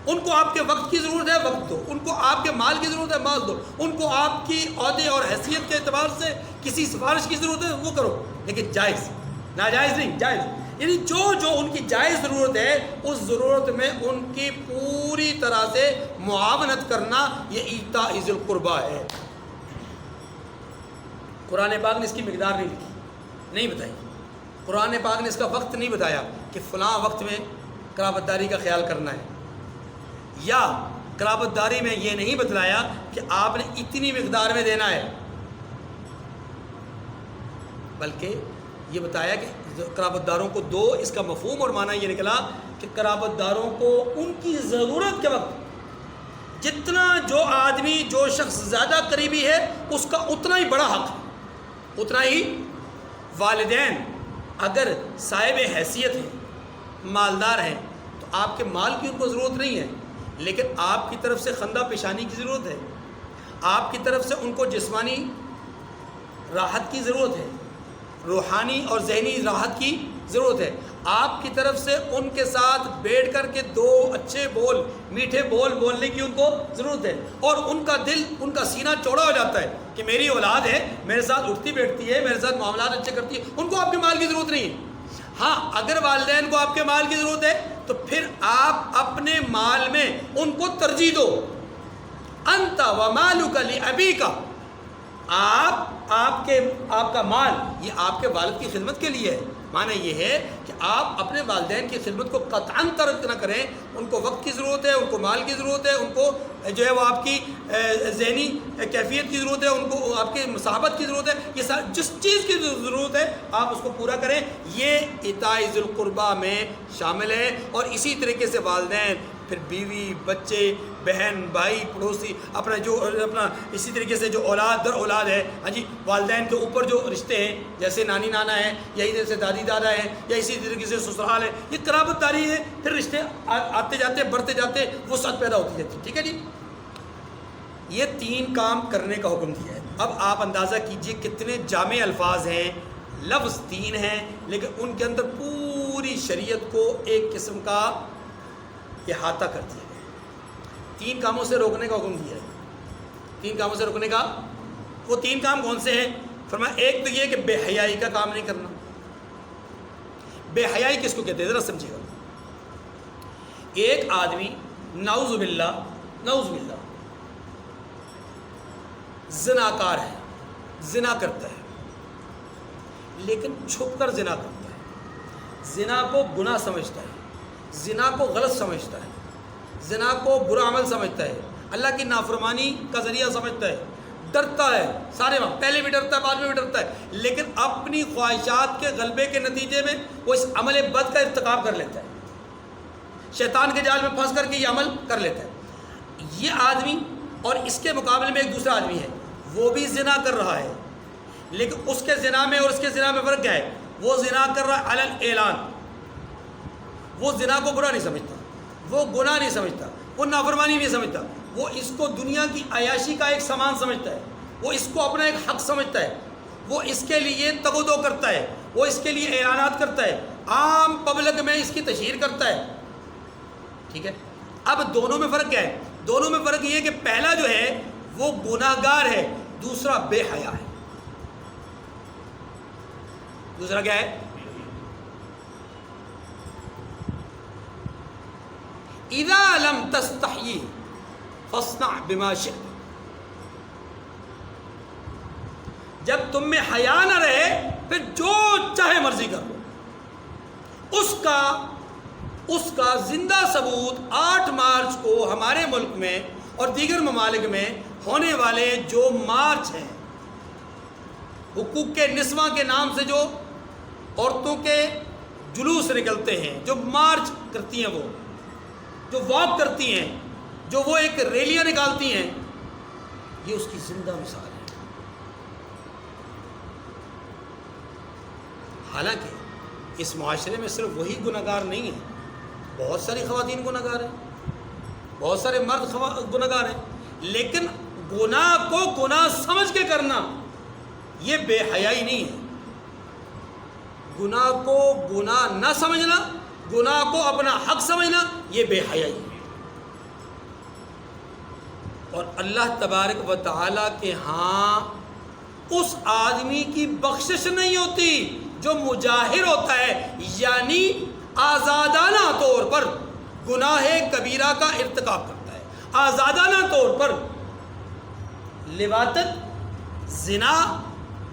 ان کو آپ کے وقت کی ضرورت ہے، وقت دو. ان کو آپ کے مال کی ضرورت ہے، مال دو. ان کو آپ کی عہدے اور حیثیت کے اعتبار سے کسی سفارش کی ضرورت ہے، وہ کرو، لیکن جائز، ناجائز نہیں، جائز. یعنی جو ان کی جائز ضرورت ہے اس ضرورت میں ان کی پوری طرح سے معاونت کرنا، یہ ایتاء ذی القربیٰ ہے. قرآن پاک نے اس کی مقدار نہیں لکھی، نہیں بتائی. قرآن پاک نے اس کا وقت نہیں بتایا کہ فلاں وقت میں قرابت داری کا خیال کرنا ہے، یا قرابت داری میں یہ نہیں بتلایا کہ آپ نے اتنی مقدار میں دینا ہے، بلکہ یہ بتایا کہ قرابت داروں کو دو. اس کا مفہوم اور معنی یہ نکلا کہ قرابت داروں کو ان کی ضرورت کے وقت جتنا جو آدمی جو شخص زیادہ قریبی ہے اس کا اتنا ہی بڑا حق ہے، اتنا ہی. والدین اگر صاحب حیثیت ہیں، مالدار ہیں، تو آپ کے مال کی ان کو ضرورت نہیں ہے، لیکن آپ کی طرف سے خندہ پیشانی کی ضرورت ہے، آپ کی طرف سے ان کو جسمانی راحت کی ضرورت ہے، روحانی اور ذہنی راحت کی ضرورت ہے. آپ کی طرف سے ان کے ساتھ بیٹھ کر کے دو اچھے بول، میٹھے بول بولنے کی ان کو ضرورت ہے، اور ان کا دل، ان کا سینہ چوڑا ہو جاتا ہے کہ میری اولاد ہے، میرے ساتھ اٹھتی بیٹھتی ہے، میرے ساتھ معاملات اچھے کرتی ہے. ان کو آپ کے مال کی ضرورت نہیں ہے. ہاں اگر والدین کو آپ کے مال کی ضرورت ہے تو پھر آپ اپنے مال میں ان کو ترجیح دو. انت ومالک لابیک، آپ کا مال یہ آپ کے والد کی خدمت کے لیے ہے. معنی یہ ہے کہ آپ اپنے والدین کی خدمت کو قطعاً ترک نہ کریں. ان کو وقت کی ضرورت ہے، ان کو مال کی ضرورت ہے، ان کو جو ہے وہ آپ کی ذہنی کیفیت کی ضرورت ہے، ان کو آپ کی مصاحبت کی ضرورت ہے. یہ جس چیز کی ضرورت ہے آپ اس کو پورا کریں. یہ ایتاء ذی القربیٰ میں شامل ہے. اور اسی طریقے سے والدین، پھر بیوی، بچے، بہن، بھائی، پڑوسی، اپنا اسی طریقے سے جو اولاد در اولاد ہے، ہاں جی، والدین کے اوپر جو رشتے ہیں جیسے نانی نانا ہیں، یا اسی طرح سے دادی دادا ہیں، یا اسی طریقے سے سسرال ہے، یہ قرابت داری ہے. پھر رشتے آتے جاتے، بڑھتے جاتے، وسعت پیدا ہوتی جاتی. ٹھیک ہے جی. یہ 3 کام کرنے کا حکم دیا ہے. اب آپ اندازہ کیجئے کتنے جامع الفاظ ہیں. لفظ 3 ہیں لیکن ان کے اندر پوری شریعت کو ایک قسم کا احاطہ کر دیا گیا. 3 کاموں سے روکنے کا حکم دیا ہے. 3 کاموں سے روکنے کا، وہ 3 کام کون سے ہیں؟ فرمایا ایک تو یہ کہ بے حیائی کا کام نہیں کرنا. بے حیائی کس کو کہتے ہیں ذرا سمجھیے گا. ایک آدمی نعوذ باللہ زناکار ہے، زنا کرتا ہے، لیکن چھپ کر زنا کرتا ہے، زنا کو گناہ سمجھتا ہے، زنا کو غلط سمجھتا ہے، زنا کو برا عمل سمجھتا ہے، اللہ کی نافرمانی کا ذریعہ سمجھتا ہے، ڈرتا ہے سارے وقت، پہلے بھی ڈرتا ہے بعد میں بھی ڈرتا ہے، لیکن اپنی خواہشات کے غلبے کے نتیجے میں وہ اس عمل بد کا ارتکاب کر لیتا ہے، شیطان کے جال میں پھنس کر کے یہ عمل کر لیتا ہے. یہ آدمی اور اس کے مقابلے میں ایک دوسرا آدمی ہے، وہ بھی زنا کر رہا ہے، لیکن اس کے زنا میں اور اس کے زنا میں فرق کیا ہے؟ وہ زنا کر رہا ہے علی الاعلان، وہ زنا کو برا نہیں سمجھتا، وہ گناہ نہیں سمجھتا، وہ نافرمانی نہیں سمجھتا، وہ اس کو دنیا کی عیاشی کا ایک سامان سمجھتا ہے، وہ اس کو اپنا ایک حق سمجھتا ہے. وہ اس کے لیے تگ و دو کرتا ہے، وہ اس کے لیے اعلانات کرتا ہے، عام پبلک میں اس کی تشہیر کرتا ہے، ٹھیک ہے۔ اب دونوں میں فرق کیا ہے؟ دونوں میں فرق یہ ہے کہ پہلا جو ہے وہ گناہ گار ہے، دوسرا بے حیا ہے۔ دوسرا کیا ہے؟ اذا لم تستحی فاصنع بما شئت، جب تم میں حیا نہ رہے پھر جو چاہے مرضی کر لو۔ اس کا زندہ ثبوت 8 مارچ کو ہمارے ملک میں اور دیگر ممالک میں ہونے والے جو مارچ ہیں، حقوق کے نسواں کے نام سے جو عورتوں کے جلوس نکلتے ہیں، جو مارچ کرتی ہیں، وہ جو واک کرتی ہیں، جو وہ ایک ریلیاں نکالتی ہیں، یہ اس کی زندہ مثال ہے۔ حالانکہ اس معاشرے میں صرف وہی گناہ گار نہیں ہیں، بہت ساری خواتین گناہ گار ہیں، بہت سارے مرد گناہ گار ہیں، لیکن گناہ کو گناہ سمجھ کے کرنا یہ بے حیائی نہیں ہے۔ گناہ کو گناہ نہ سمجھنا، گناہ کو اپنا حق سمجھنا، یہ بے حیائی ہے۔ اور اللہ تبارک و تعالیٰ کے ہاں اس آدمی کی بخشش نہیں ہوتی جو مجاہر ہوتا ہے، یعنی آزادانہ طور پر گناہ کبیرہ کا ارتکاب کرتا ہے، آزادانہ طور پر لواطت، زنا،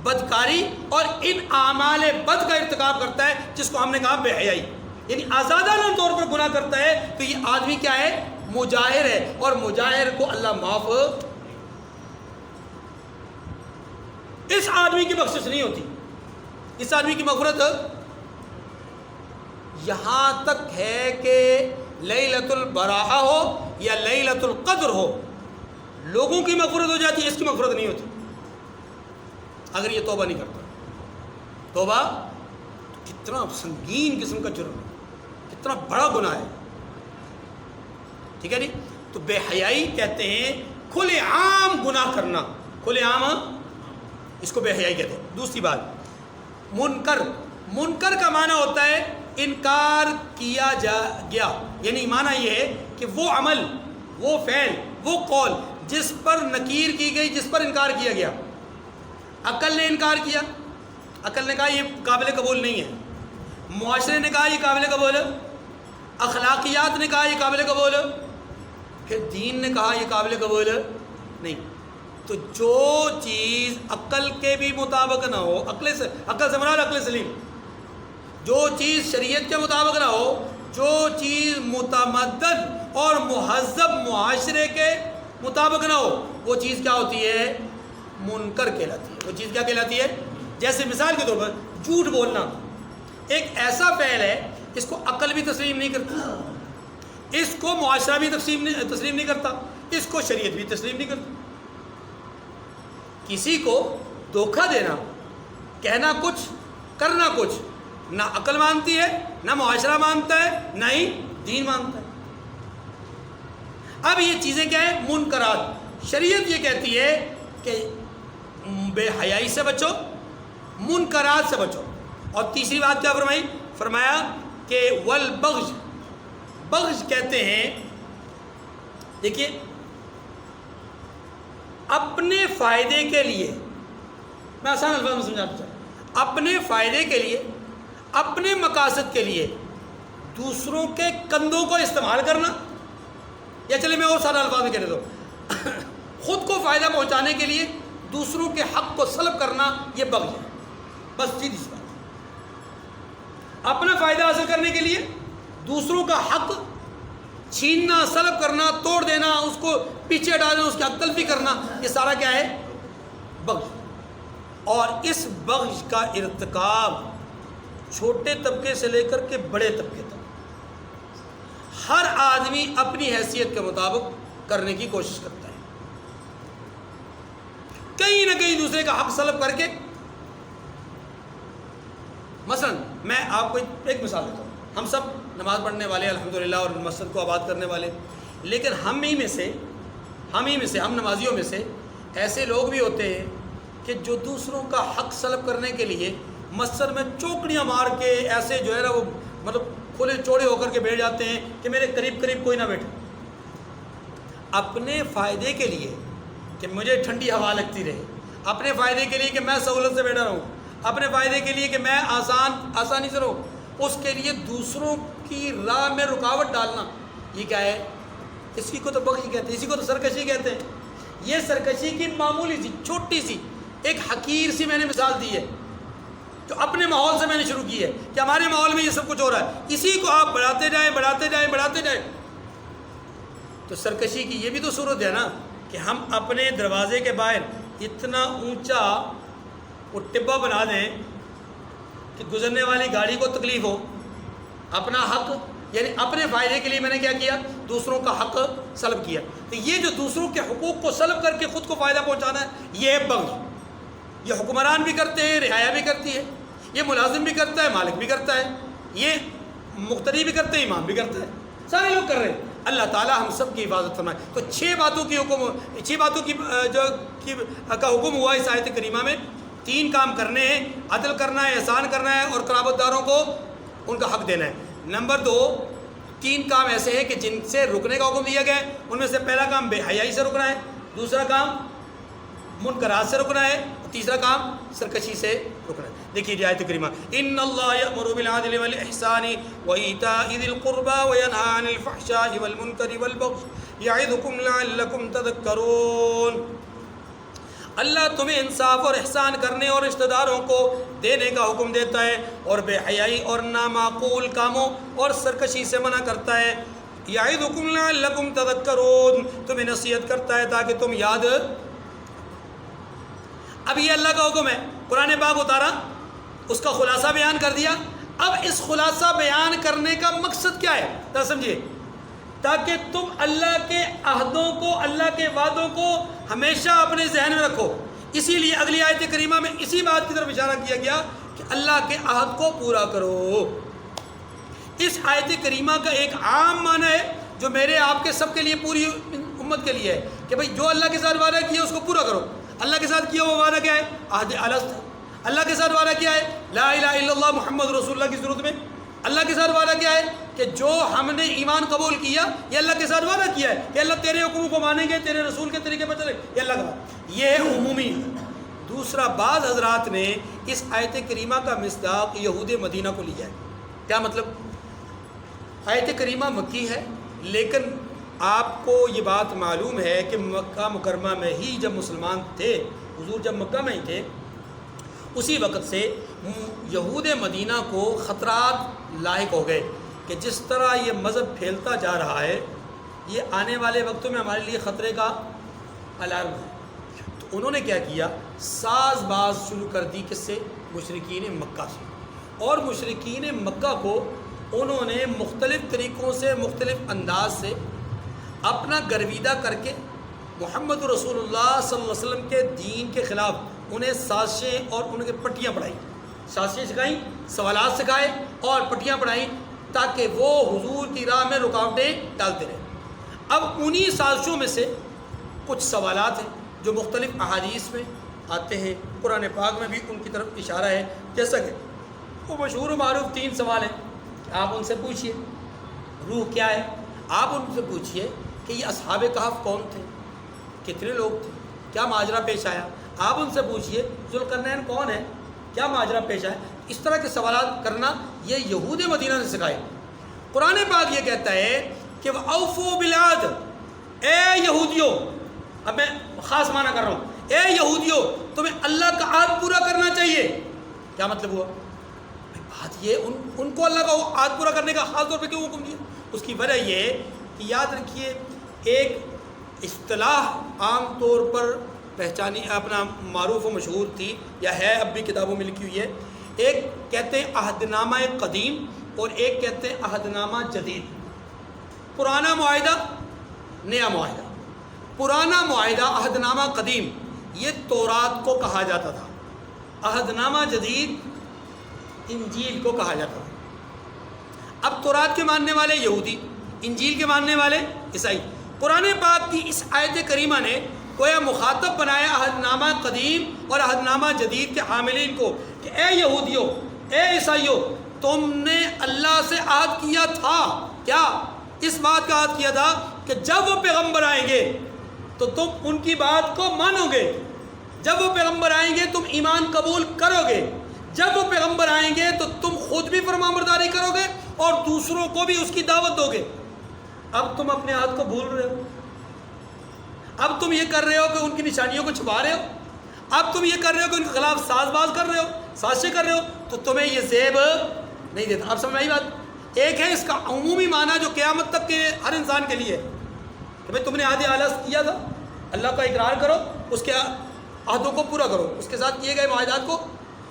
بدکاری اور ان اعمال بد کا ارتکاب کرتا ہے، جس کو ہم نے کہا بے حیائی، یعنی آزادانہ طور پر گناہ کرتا ہے، تو یہ آدمی کیا ہے؟ مجاہر ہے، اور مجاہر کو اللہ معاف، اس آدمی کی بخشش نہیں ہوتی، اس آدمی کی مغفرت یہاں تک ہے کہ لیلۃ البراءہ ہو یا لیلۃ القدر ہو، لوگوں کی مغفرت ہو جاتی ہے، اس کی مغفرت نہیں ہوتی اگر یہ توبہ نہیں کرتا۔ توبہ کتنا سنگین قسم کا جرم ہے، کتنا بڑا گناہ ہے، ٹھیک ہے نہیں؟ تو بے حیائی کہتے ہیں کھلے عام گناہ کرنا، کھلے عام، اس کو بے حیائی کہتے ہیں۔ دوسری بات، منکر کا معنی ہوتا ہے انکار کیا گیا، یعنی معنی یہ ہے کہ وہ عمل، وہ فعل، وہ قول جس پر نکیر کی گئی، جس پر انکار کیا گیا۔ عقل نے انکار کیا، عقل نے کہا یہ قابل قبول نہیں ہے، معاشرے نے کہا یہ قابل قبول ہے، اخلاقیات نے کہا یہ قابل قبول ہے، پھر دین نے کہا یہ قابل قبول ہے نہیں۔ تو جو چیز عقل کے بھی مطابق نہ ہو، عقل سے مراد عقل سلیم، جو چیز شریعت کے مطابق نہ ہو، جو چیز متمدن اور مہذب معاشرے کے مطابق نہ ہو، وہ چیز کیا ہوتی ہے؟ منکر کہلاتی ہے۔ وہ چیز کیا کہلاتی ہے؟ جیسے مثال کے طور پر جھوٹ بولنا ایک ایسا فعل ہے، اس کو عقل بھی تسلیم نہیں کرتی، اس کو معاشرہ بھی تسلیم نہیں کرتا، اس کو شریعت بھی تسلیم نہیں کرتی۔ کسی کو دھوکہ دینا، کہنا کچھ، کرنا کچھ، نہ عقل مانتی ہے، نہ معاشرہ مانتا ہے، نہ ہی دین مانتا ہے۔ اب یہ چیزیں کیا ہیں؟ منکرات۔ شریعت یہ کہتی ہے کہ بے حیائی سے بچو، منکرات سے بچو۔ اور تیسری بات کیا فرمائی؟ فرمایا کہ والبغض، بغض کہتے ہیں، دیکھیے اپنے فائدے کے لیے، میں آسان الفاظ میں سمجھانا چاہتا ہوں، اپنے فائدے کے لیے، اپنے مقاصد کے لیے دوسروں کے کندھوں کو استعمال کرنا، یا چلے میں اور سادہ الفاظ میں کہہ دیتا ہوں، خود کو فائدہ پہنچانے کے لیے دوسروں کے حق کو سلب کرنا، یہ بغض ہے۔ بس سیدھی سی بات، اپنا فائدہ حاصل کرنے کے لیے دوسروں کا حق چھیننا، سلب کرنا، توڑ دینا، اس کو پیچھے ڈالنا، اس کی حق تلفی کرنا، یہ سارا کیا ہے؟ بغض۔ اور اس بغض کا ارتکاب چھوٹے طبقے سے لے کر کے بڑے طبقے تک ہر آدمی اپنی حیثیت کے مطابق کرنے کی کوشش کرتا ہے، کہیں نہ کہیں دوسرے کا حق سلب کر کے۔ مثلا میں آپ کو ایک مثال دیتا ہوں، ہم سب نماز پڑھنے والے الحمدللہ اور مسجد کو آباد کرنے والے، لیکن ہم نمازیوں میں سے ایسے لوگ بھی ہوتے ہیں کہ جو دوسروں کا حق سلب کرنے کے لیے مسجد میں چوکڑیاں مار کے ایسے جو ہے نا وہ مطلب کھلے چوڑے ہو کر کے بیٹھ جاتے ہیں کہ میرے قریب قریب کوئی نہ بیٹھے، اپنے فائدے کے لیے کہ مجھے ٹھنڈی ہوا لگتی رہے، اپنے فائدے کے لیے کہ میں سہولت سے بیٹھا رہوں، اپنے فائدے کے لیے کہ میں آسانی سے رہوں، اس کے لیے دوسروں کی راہ میں رکاوٹ ڈالنا، یہ کیا ہے؟ اسی کو تو بغی کہتے ہیں، اسی کو تو سرکشی کہتے ہیں۔ یہ سرکشی کی معمولی سی چھوٹی سی ایک حقیر سی میں نے مثال دی ہے، جو اپنے ماحول سے میں نے شروع کی ہے کہ ہمارے ماحول میں یہ سب کچھ ہو رہا ہے، اسی کو آپ بڑھاتے جائیں بڑھاتے جائیں بڑھاتے جائیں، تو سرکشی کی یہ بھی تو صورت ہے نا کہ ہم اپنے دروازے کے باہر اتنا اونچا وہ ٹبہ بنا دیں کہ گزرنے والی گاڑی کو تکلیف ہو، اپنا حق یعنی اپنے فائدے کے لیے میں نے کیا کیا؟ دوسروں کا حق سلب کیا۔ تو یہ جو دوسروں کے حقوق کو سلب کر کے خود کو فائدہ پہنچانا ہے، یہ ہے بغی۔ یہ حکمران بھی کرتے ہیں، رعایا بھی کرتی ہے، یہ ملازم بھی کرتا ہے، مالک بھی کرتا ہے، یہ مقتدی بھی کرتے ہیں، امام بھی کرتا ہے، سارے لوگ کر رہے ہیں۔ اللہ تعالیٰ ہم سب کی حفاظت فرمائے۔ تو چھ باتوں کی کا حکم ہوا اس آیت کریمہ میں۔ 3 کام کرنے ہیں، عدل کرنا ہے، احسان کرنا ہے، اور قرابت داروں کو ان کا حق دینا ہے۔ نمبر 2، 3 کام ایسے ہیں کہ جن سے رکنے کا حکم دیا گیا ہے، ان میں سے پہلا کام بے حیائی سے رکنا ہے، دوسرا کام منکرات سے رکنا ہے، اور تیسرا کام سرکشی سے رکنا ہے۔ دیکھیے جی آیت کریمہ، ان اللہ یأمر بالعدل والاحسان وایتاء ذی القربى وینہی عن الفحشاء والمنکر والبغی یعظکم لعلکم تذکرون۔ اللہ تمہیں انصاف اور احسان کرنے اور رشتہ داروں کو دینے کا حکم دیتا ہے، اور بے حیائی اور نامعقول کاموں اور سرکشی سے منع کرتا ہے۔ یعظکم لعلکم تذکرون، تمہیں نصیحت کرتا ہے تاکہ تم یاد۔ اب یہ اللہ کا حکم ہے، قرآن پاک اتارا، اس کا خلاصہ بیان کر دیا۔ اب اس خلاصہ بیان کرنے کا مقصد کیا ہے؟ ذرا سمجھیے، تاکہ تم اللہ کے عہدوں کو، اللہ کے وعدوں کو ہمیشہ اپنے ذہن میں رکھو۔ اسی لیے اگلی آیت کریمہ میں اسی بات کی طرف اشارہ کیا گیا کہ اللہ کے عہد کو پورا کرو۔ اس آیت کریمہ کا ایک عام معنی ہے جو میرے آپ کے سب کے لیے، پوری امت کے لیے ہے کہ بھئی جو اللہ کے ساتھ وعدہ کیا اس کو پورا کرو۔ اللہ کے ساتھ کیا وہ وعدہ کیا ہے؟ عہد الست۔ اللہ کے ساتھ وعدہ کیا ہے؟ لا الہ الا اللہ محمد رسول اللہ کی صورت میں۔ اللہ کے ساتھ وعدہ کیا ہے؟ کہ جو ہم نے ایمان قبول کیا، یہ اللہ کے ساتھ وعدہ کیا ہے کہ اللہ تیرے حکموں کو مانیں گے، تیرے رسول کے طریقے پر چلیں گے، یہ اللہ کا، یہ ہے عمومی۔ دوسرا، بعض حضرات نے اس آیت کریمہ کا مصداق یہود مدینہ کو لیا ہے۔ کیا مطلب؟ آیت کریمہ مکی ہے، لیکن آپ کو یہ بات معلوم ہے کہ مکہ مکرمہ میں ہی جب مسلمان تھے، حضور جب مکہ میں ہی تھے، اسی وقت سے یہود مدینہ کو خطرات لاحق ہو گئے کہ جس طرح یہ مذہب پھیلتا جا رہا ہے، یہ آنے والے وقتوں میں ہمارے لیے خطرے کا الارم ہے۔ تو انہوں نے کیا کیا؟ ساز باز شروع کر دی، کس سے؟ مشرکین مکہ سے۔ اور مشرکین مکہ کو انہوں نے مختلف طریقوں سے، مختلف انداز سے اپنا گرویدہ کر کے محمد رسول اللہ صلی اللہ علیہ وسلم کے دین کے خلاف انہیں سازشیں اور ان کے پٹیاں پڑھائیں، سازشیں سکھائیں، سوالات سکھائے اور پٹیاں پڑھائیں تاکہ وہ حضور کی راہ میں رکاوٹیں ڈالتے رہیں۔ اب انہی سازشوں میں سے کچھ سوالات ہیں جو مختلف احادیث میں آتے ہیں، قرآن پاک میں بھی ان کی طرف اشارہ ہے، جیسا کہ وہ مشہور و معروف 3 سوال ہیں کہ آپ ان سے پوچھئے روح کیا ہے، آپ ان سے پوچھئے کہ یہ اصحاب کہف کون تھے، کتنے لوگ تھے، کیا ماجرا پیش آیا، آپ ان سے پوچھئے ذوالقرنین کون ہے، کیا ماجرا پیش آیا۔ اس طرح کے سوالات کرنا یہ یہود مدینہ نے سکھائے۔ قرآن پاک یہ کہتا ہے کہ وَأَوْفُوا بِالْعَهْدِ، اے یہودیوں، اب میں خاص معنی کر رہا ہوں، اے یہودیوں تمہیں اللہ کا عہد پورا کرنا چاہیے۔ کیا مطلب ہوا؟ بات یہ ان کو اللہ کا عہد پورا کرنے کا خاص طور پہ کیوں حکم دیا؟ اس کی وجہ یہ ہے کہ یاد رکھیے، ایک اصطلاح عام طور پر پہچانی اپنا معروف و مشہور تھی، یا ہے اب بھی کتابوں میں لکھی ہوئی ہے۔ ایک کہتے ہیں عہد نامہ قدیم اور ایک کہتے ہیں عہد نامہ جدید۔ پرانا معاہدہ، نیا معاہدہ۔ پرانا معاہدہ عہد نامہ قدیم یہ تورات کو کہا جاتا تھا، عہد نامہ جدید انجیل کو کہا جاتا تھا۔ اب تورات کے ماننے والے یہودی، انجیل کے ماننے والے عیسائی۔ قرآن پاک کی اس آیت کریمہ نے گویا مخاطب بنایا عہد نامہ قدیم اور عہد نامہ جدید کے حاملین کو کہ اے یہودیوں، اے عیسائیوں، تم نے اللہ سے عہد کیا تھا، کیا؟ اس بات کا عہد کیا تھا کہ جب وہ پیغمبر آئیں گے تو تم ان کی بات کو مانو گے، جب وہ پیغمبر آئیں گے تم ایمان قبول کرو گے، جب وہ پیغمبر آئیں گے تو تم خود بھی فرمانبرداری کرو گے اور دوسروں کو بھی اس کی دعوت دو گے۔ اب تم اپنے عہد کو بھول رہے ہو، اب تم یہ کر رہے ہو کہ ان کی نشانیوں کو چھپا رہے ہو، اب تم یہ کر رہے ہو کہ ان کے خلاف ساز باز کر رہے ہو، سازشیں کر رہے ہو، تو تمہیں یہ زیب نہیں دیتا۔ اب سمجھ آئی بات؟ ایک ہے اس کا عمومی معنی جو قیامت تک کے ہر انسان کے لیے ہے کہ بھئی تم نے عہد اعلیٰ کیا تھا، اللہ کا اقرار کرو، اس کے عہدوں کو پورا کرو، اس کے ساتھ کیے گئے معاہدات کو۔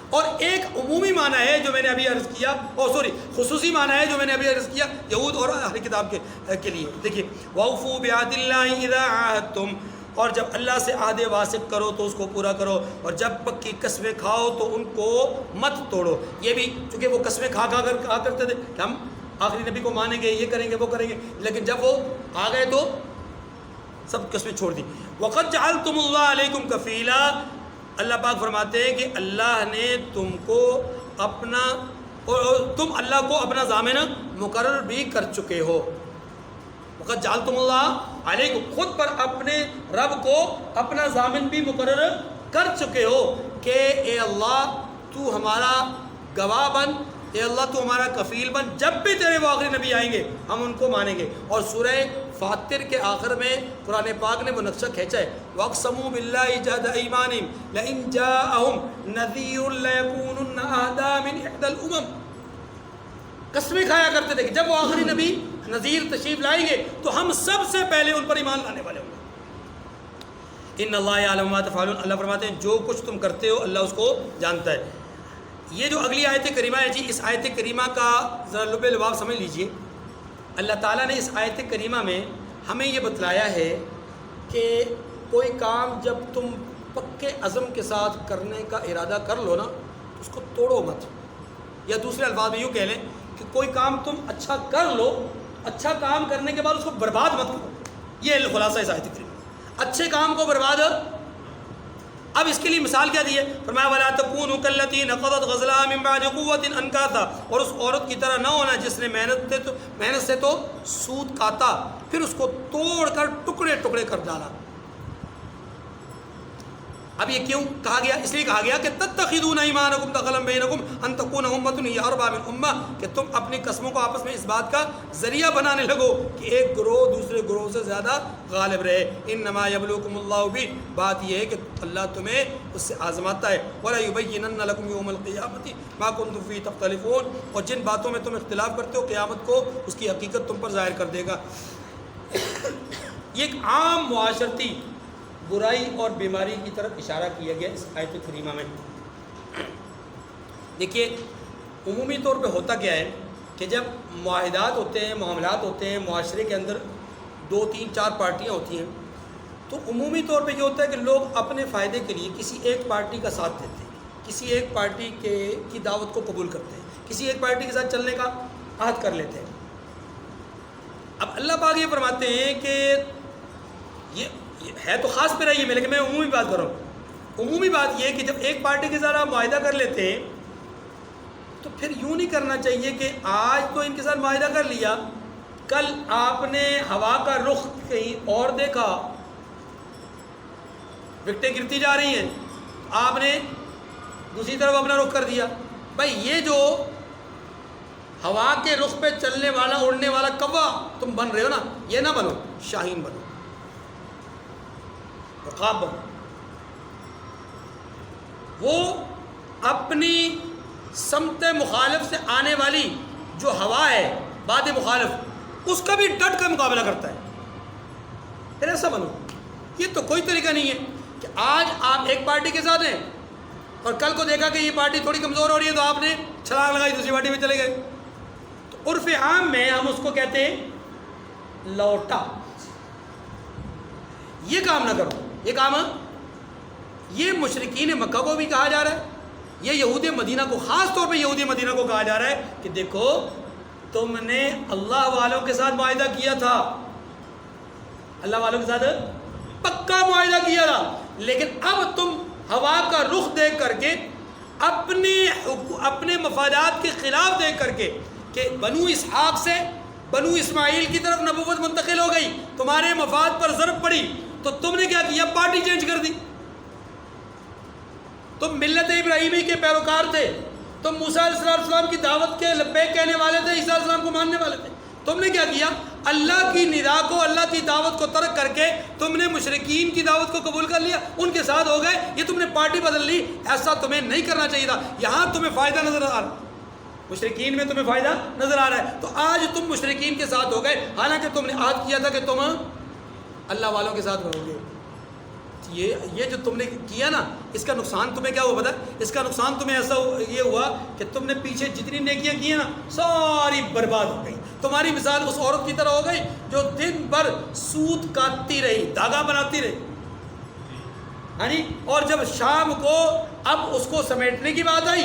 اور ایک عمومی معنی ہے جو میں نے ابھی عرض کیا، خصوصی معنی ہے جو میں نے ابھی عرض کیا یہود اور اہل کتاب کے لیے۔ دیکھیے وَأَوْفُوا بِعَهْدِ اللَّهِ إِذَا عَاهَدتُّمْ، اور جب اللہ سے عہد واسق کرو تو اس کو پورا کرو، اور جب پکی قسمیں کھاؤ تو ان کو مت توڑو۔ یہ بھی چونکہ وہ قسمیں کھا کر کہا کرتے تھے کہ ہم آخری نبی کو مانیں گے، یہ کریں گے، وہ کریں گے، لیکن جب وہ آ گئے تو سب قسمیں چھوڑ دی۔ وَقَدْ جَعَلْتُمُ اللَّهَ عَلَيْكُمْ كَفِيلًا، اللہ پاک فرماتے ہیں کہ اللہ نے تم کو اپنا، اور تم اللہ کو اپنا ضامن مقرر بھی کر چکے ہو۔ وقت جعلتم اللہ علیکم، خود پر اپنے رب کو اپنا ضامن بھی مقرر کر چکے ہو کہ اے اللہ تو ہمارا گواہ بن، اے اللہ تو ہمارا کفیل بن، جب بھی تیرے وہ آخری نبی آئیں گے ہم ان کو مانیں گے۔ اور سورہ فاتر کے آخر میں قرآن پاک نے وہ نقشہ کھینچا ہے، وَاقْسَمُوا بِاللَّهِ جَهْدَ أَيْمَانِهِمْ لَئِنْ جَاءَهُمْ نَذِيرٌ لَيَكُونُنَّ أَهْدَىٰ مِنْ إِحْدَى الْأُمَمِ، قسمیں کھایا کرتے تھے کہ جب وہ آخری نبی نذیر تشریف لائیں گے تو ہم سب سے پہلے ان پر ایمان لانے والے ہوں گے۔ ان اللہ یعلم ما تفعلون، اللہ فرماتے ہیں جو کچھ تم کرتے ہو اللہ اس کو جانتا ہے۔ یہ جو اگلی آیت کریمہ ہے جی، اس آیت کریمہ کا ذرا لب لباب سمجھ لیجئے۔ اللہ تعالیٰ نے اس آیت کریمہ میں ہمیں یہ بتلایا ہے کہ کوئی کام جب تم پکے عزم کے ساتھ کرنے کا ارادہ کر لو نا تو اس کو توڑو مت، یا دوسرے الفاظ میں یوں کہہ لیں کہ کوئی کام تم اچھا کر لو، اچھا کام کرنے کے بعد اس کو برباد مت کرو۔ یہ خلاصہ اس آیت کریمہ، اچھے کام کو برباد۔ اب اس کے لیے مثال کیا دی ہے؟ فرمایا وَلَا تَكُونُوا كَالَّتِي نَقَضَتْ غَزْلَهَا مِن بَعْدِ قُوَّةٍ أَنْكَاثًا، اور اس عورت کی طرح نہ ہونا جس نے محنت سے تو سود کاتا پھر اس کو توڑ کر ٹکڑے ٹکڑے کر ڈالا۔ اب یہ کیوں کہا گیا؟ اس لیے کہا گیا کہ تَتَّخِذُونَ أَيْمَانَكُمْ دَخَلًا بَيْنَكُمْ أَن تَكُونَ أُمَّةٌ هِيَ أَرْبَىٰ مِنْ أُمَّةٍ، کہ تم اپنی قسموں کو آپس میں اس بات کا ذریعہ بنانے لگو کہ ایک گروہ دوسرے گروہ سے زیادہ غالب رہے۔ إِنَّمَا يَبْلُوكُمُ اللَّهُ بِهِ، بات یہ ہے کہ اللہ تمہیں اس سے آزماتا ہے۔ وَلَا يُبَيِّنَنَّ لَكُمْ يَوْمَ الْقِيَامَةِ مَا كُنتُمْ فِيهِ تَخْتَلِفُونَ، اور جن باتوں میں تم اختلاف کرتے ہو قیامت کو اس کی حقیقت تم پر ظاہر کر دے گا۔ یہ ایک عام معاشرتی برائی اور بیماری کی طرف اشارہ کیا گیا اس آیت کریمہ میں۔ دیکھیے عمومی طور پہ ہوتا کیا ہے کہ جب معاہدات ہوتے ہیں، معاملات ہوتے ہیں، معاشرے کے اندر 2 3 4 پارٹیاں ہوتی ہیں تو عمومی طور پہ یہ ہوتا ہے کہ لوگ اپنے فائدے کے لیے کسی ایک پارٹی کا ساتھ دیتے ہیں، کسی ایک پارٹی کی دعوت کو قبول کرتے ہیں، کسی ایک پارٹی کے ساتھ چلنے کا عہد کر لیتے ہیں۔ اب اللہ پاک یہ فرماتے ہیں کہ یہ ہے تو خاص پہ رہی ہے، لیکن میں عمومی بات کر رہا ہوں۔ عمومی بات یہ کہ جب ایک پارٹی کے ساتھ آپ معاہدہ کر لیتے ہیں تو پھر یوں نہیں کرنا چاہیے کہ آج تو ان کے ساتھ معاہدہ کر لیا، کل آپ نے ہوا کا رخ کہیں اور دیکھا، وکٹیں گرتی جا رہی ہیں، آپ نے دوسری طرف اپنا رخ کر دیا۔ بھائی یہ جو ہوا کے رخ پہ چلنے والا اڑنے والا کوا تم بن رہے ہو نا، یہ نہ بنو، شاہین بنو، عقاب بنو۔ وہ اپنی سمت مخالف سے آنے والی جو ہوا ہے باد مخالف، اس کا بھی ڈٹ کر مقابلہ کرتا ہے، پھر ایسا بنو۔ یہ تو کوئی طریقہ نہیں ہے کہ آج آپ ایک پارٹی کے ساتھ ہیں اور کل کو دیکھا کہ یہ پارٹی تھوڑی کمزور ہو رہی ہے تو آپ نے چھلانگ لگائی دوسری پارٹی میں چلے گئے۔ تو عرف عام میں ہم اس کو کہتے ہیں لوٹا۔ یہ کام نہ کرو، یہ کام یہ مشرکین مکہ کو بھی کہا جا رہا ہے، یہ یہودی مدینہ کو، خاص طور پہ یہودی مدینہ کو کہا جا رہا ہے کہ دیکھو تم نے اللہ والوں کے ساتھ معاہدہ کیا تھا، اللہ والوں کے ساتھ پکا معاہدہ کیا تھا، لیکن اب تم ہوا کا رخ دیکھ کر کے اپنے مفادات کے خلاف دیکھ کر کے کہ بنو اسحاق سے بنو اسماعیل کی طرف نبوت منتقل ہو گئی، تمہارے مفاد پر ضرب پڑی تو تم نے کیا کیا؟ پارٹی چینج کر دی۔ تم ملت ابراہیمی کے پیروکار تھے، تم موسیٰ علیہ السلام کی دعوت کے لبیک کہنے والے تھے، عیسیٰ علیہ السلام کو ماننے والے تھے، تم نے کیا کیا؟ اللہ کی ندا کو، اللہ کی دعوت کو ترک کر کے تم نے مشرکین کی دعوت کو قبول کر لیا، ان کے ساتھ ہو گئے، یہ تم نے پارٹی بدل لی۔ ایسا تمہیں نہیں کرنا چاہیے تھا، یہاں تمہیں فائدہ نظر آ رہا، مشرکین میں تمہیں فائدہ نظر آ رہا ہے، تو آج تم مشرکین کے ساتھ ہو گئے، حالانکہ تم نے عہد کیا تھا کہ تم اللہ والوں کے ساتھ رہو گے۔ یہ جو تم نے کیا نا، اس کا نقصان تمہیں کیا ہوا پتہ ہے؟ اس کا نقصان تمہیں ایسا یہ ہوا کہ تم نے پیچھے جتنی نیکیاں کی ہیں نا، ساری برباد ہو گئی۔ تمہاری مثال اس عورت کی طرح ہو گئی جو دن بھر سوت کاٹتی رہی، دھاگا بناتی رہی، ہاں جی، اور جب شام کو اب اس کو سمیٹنے کی بات آئی،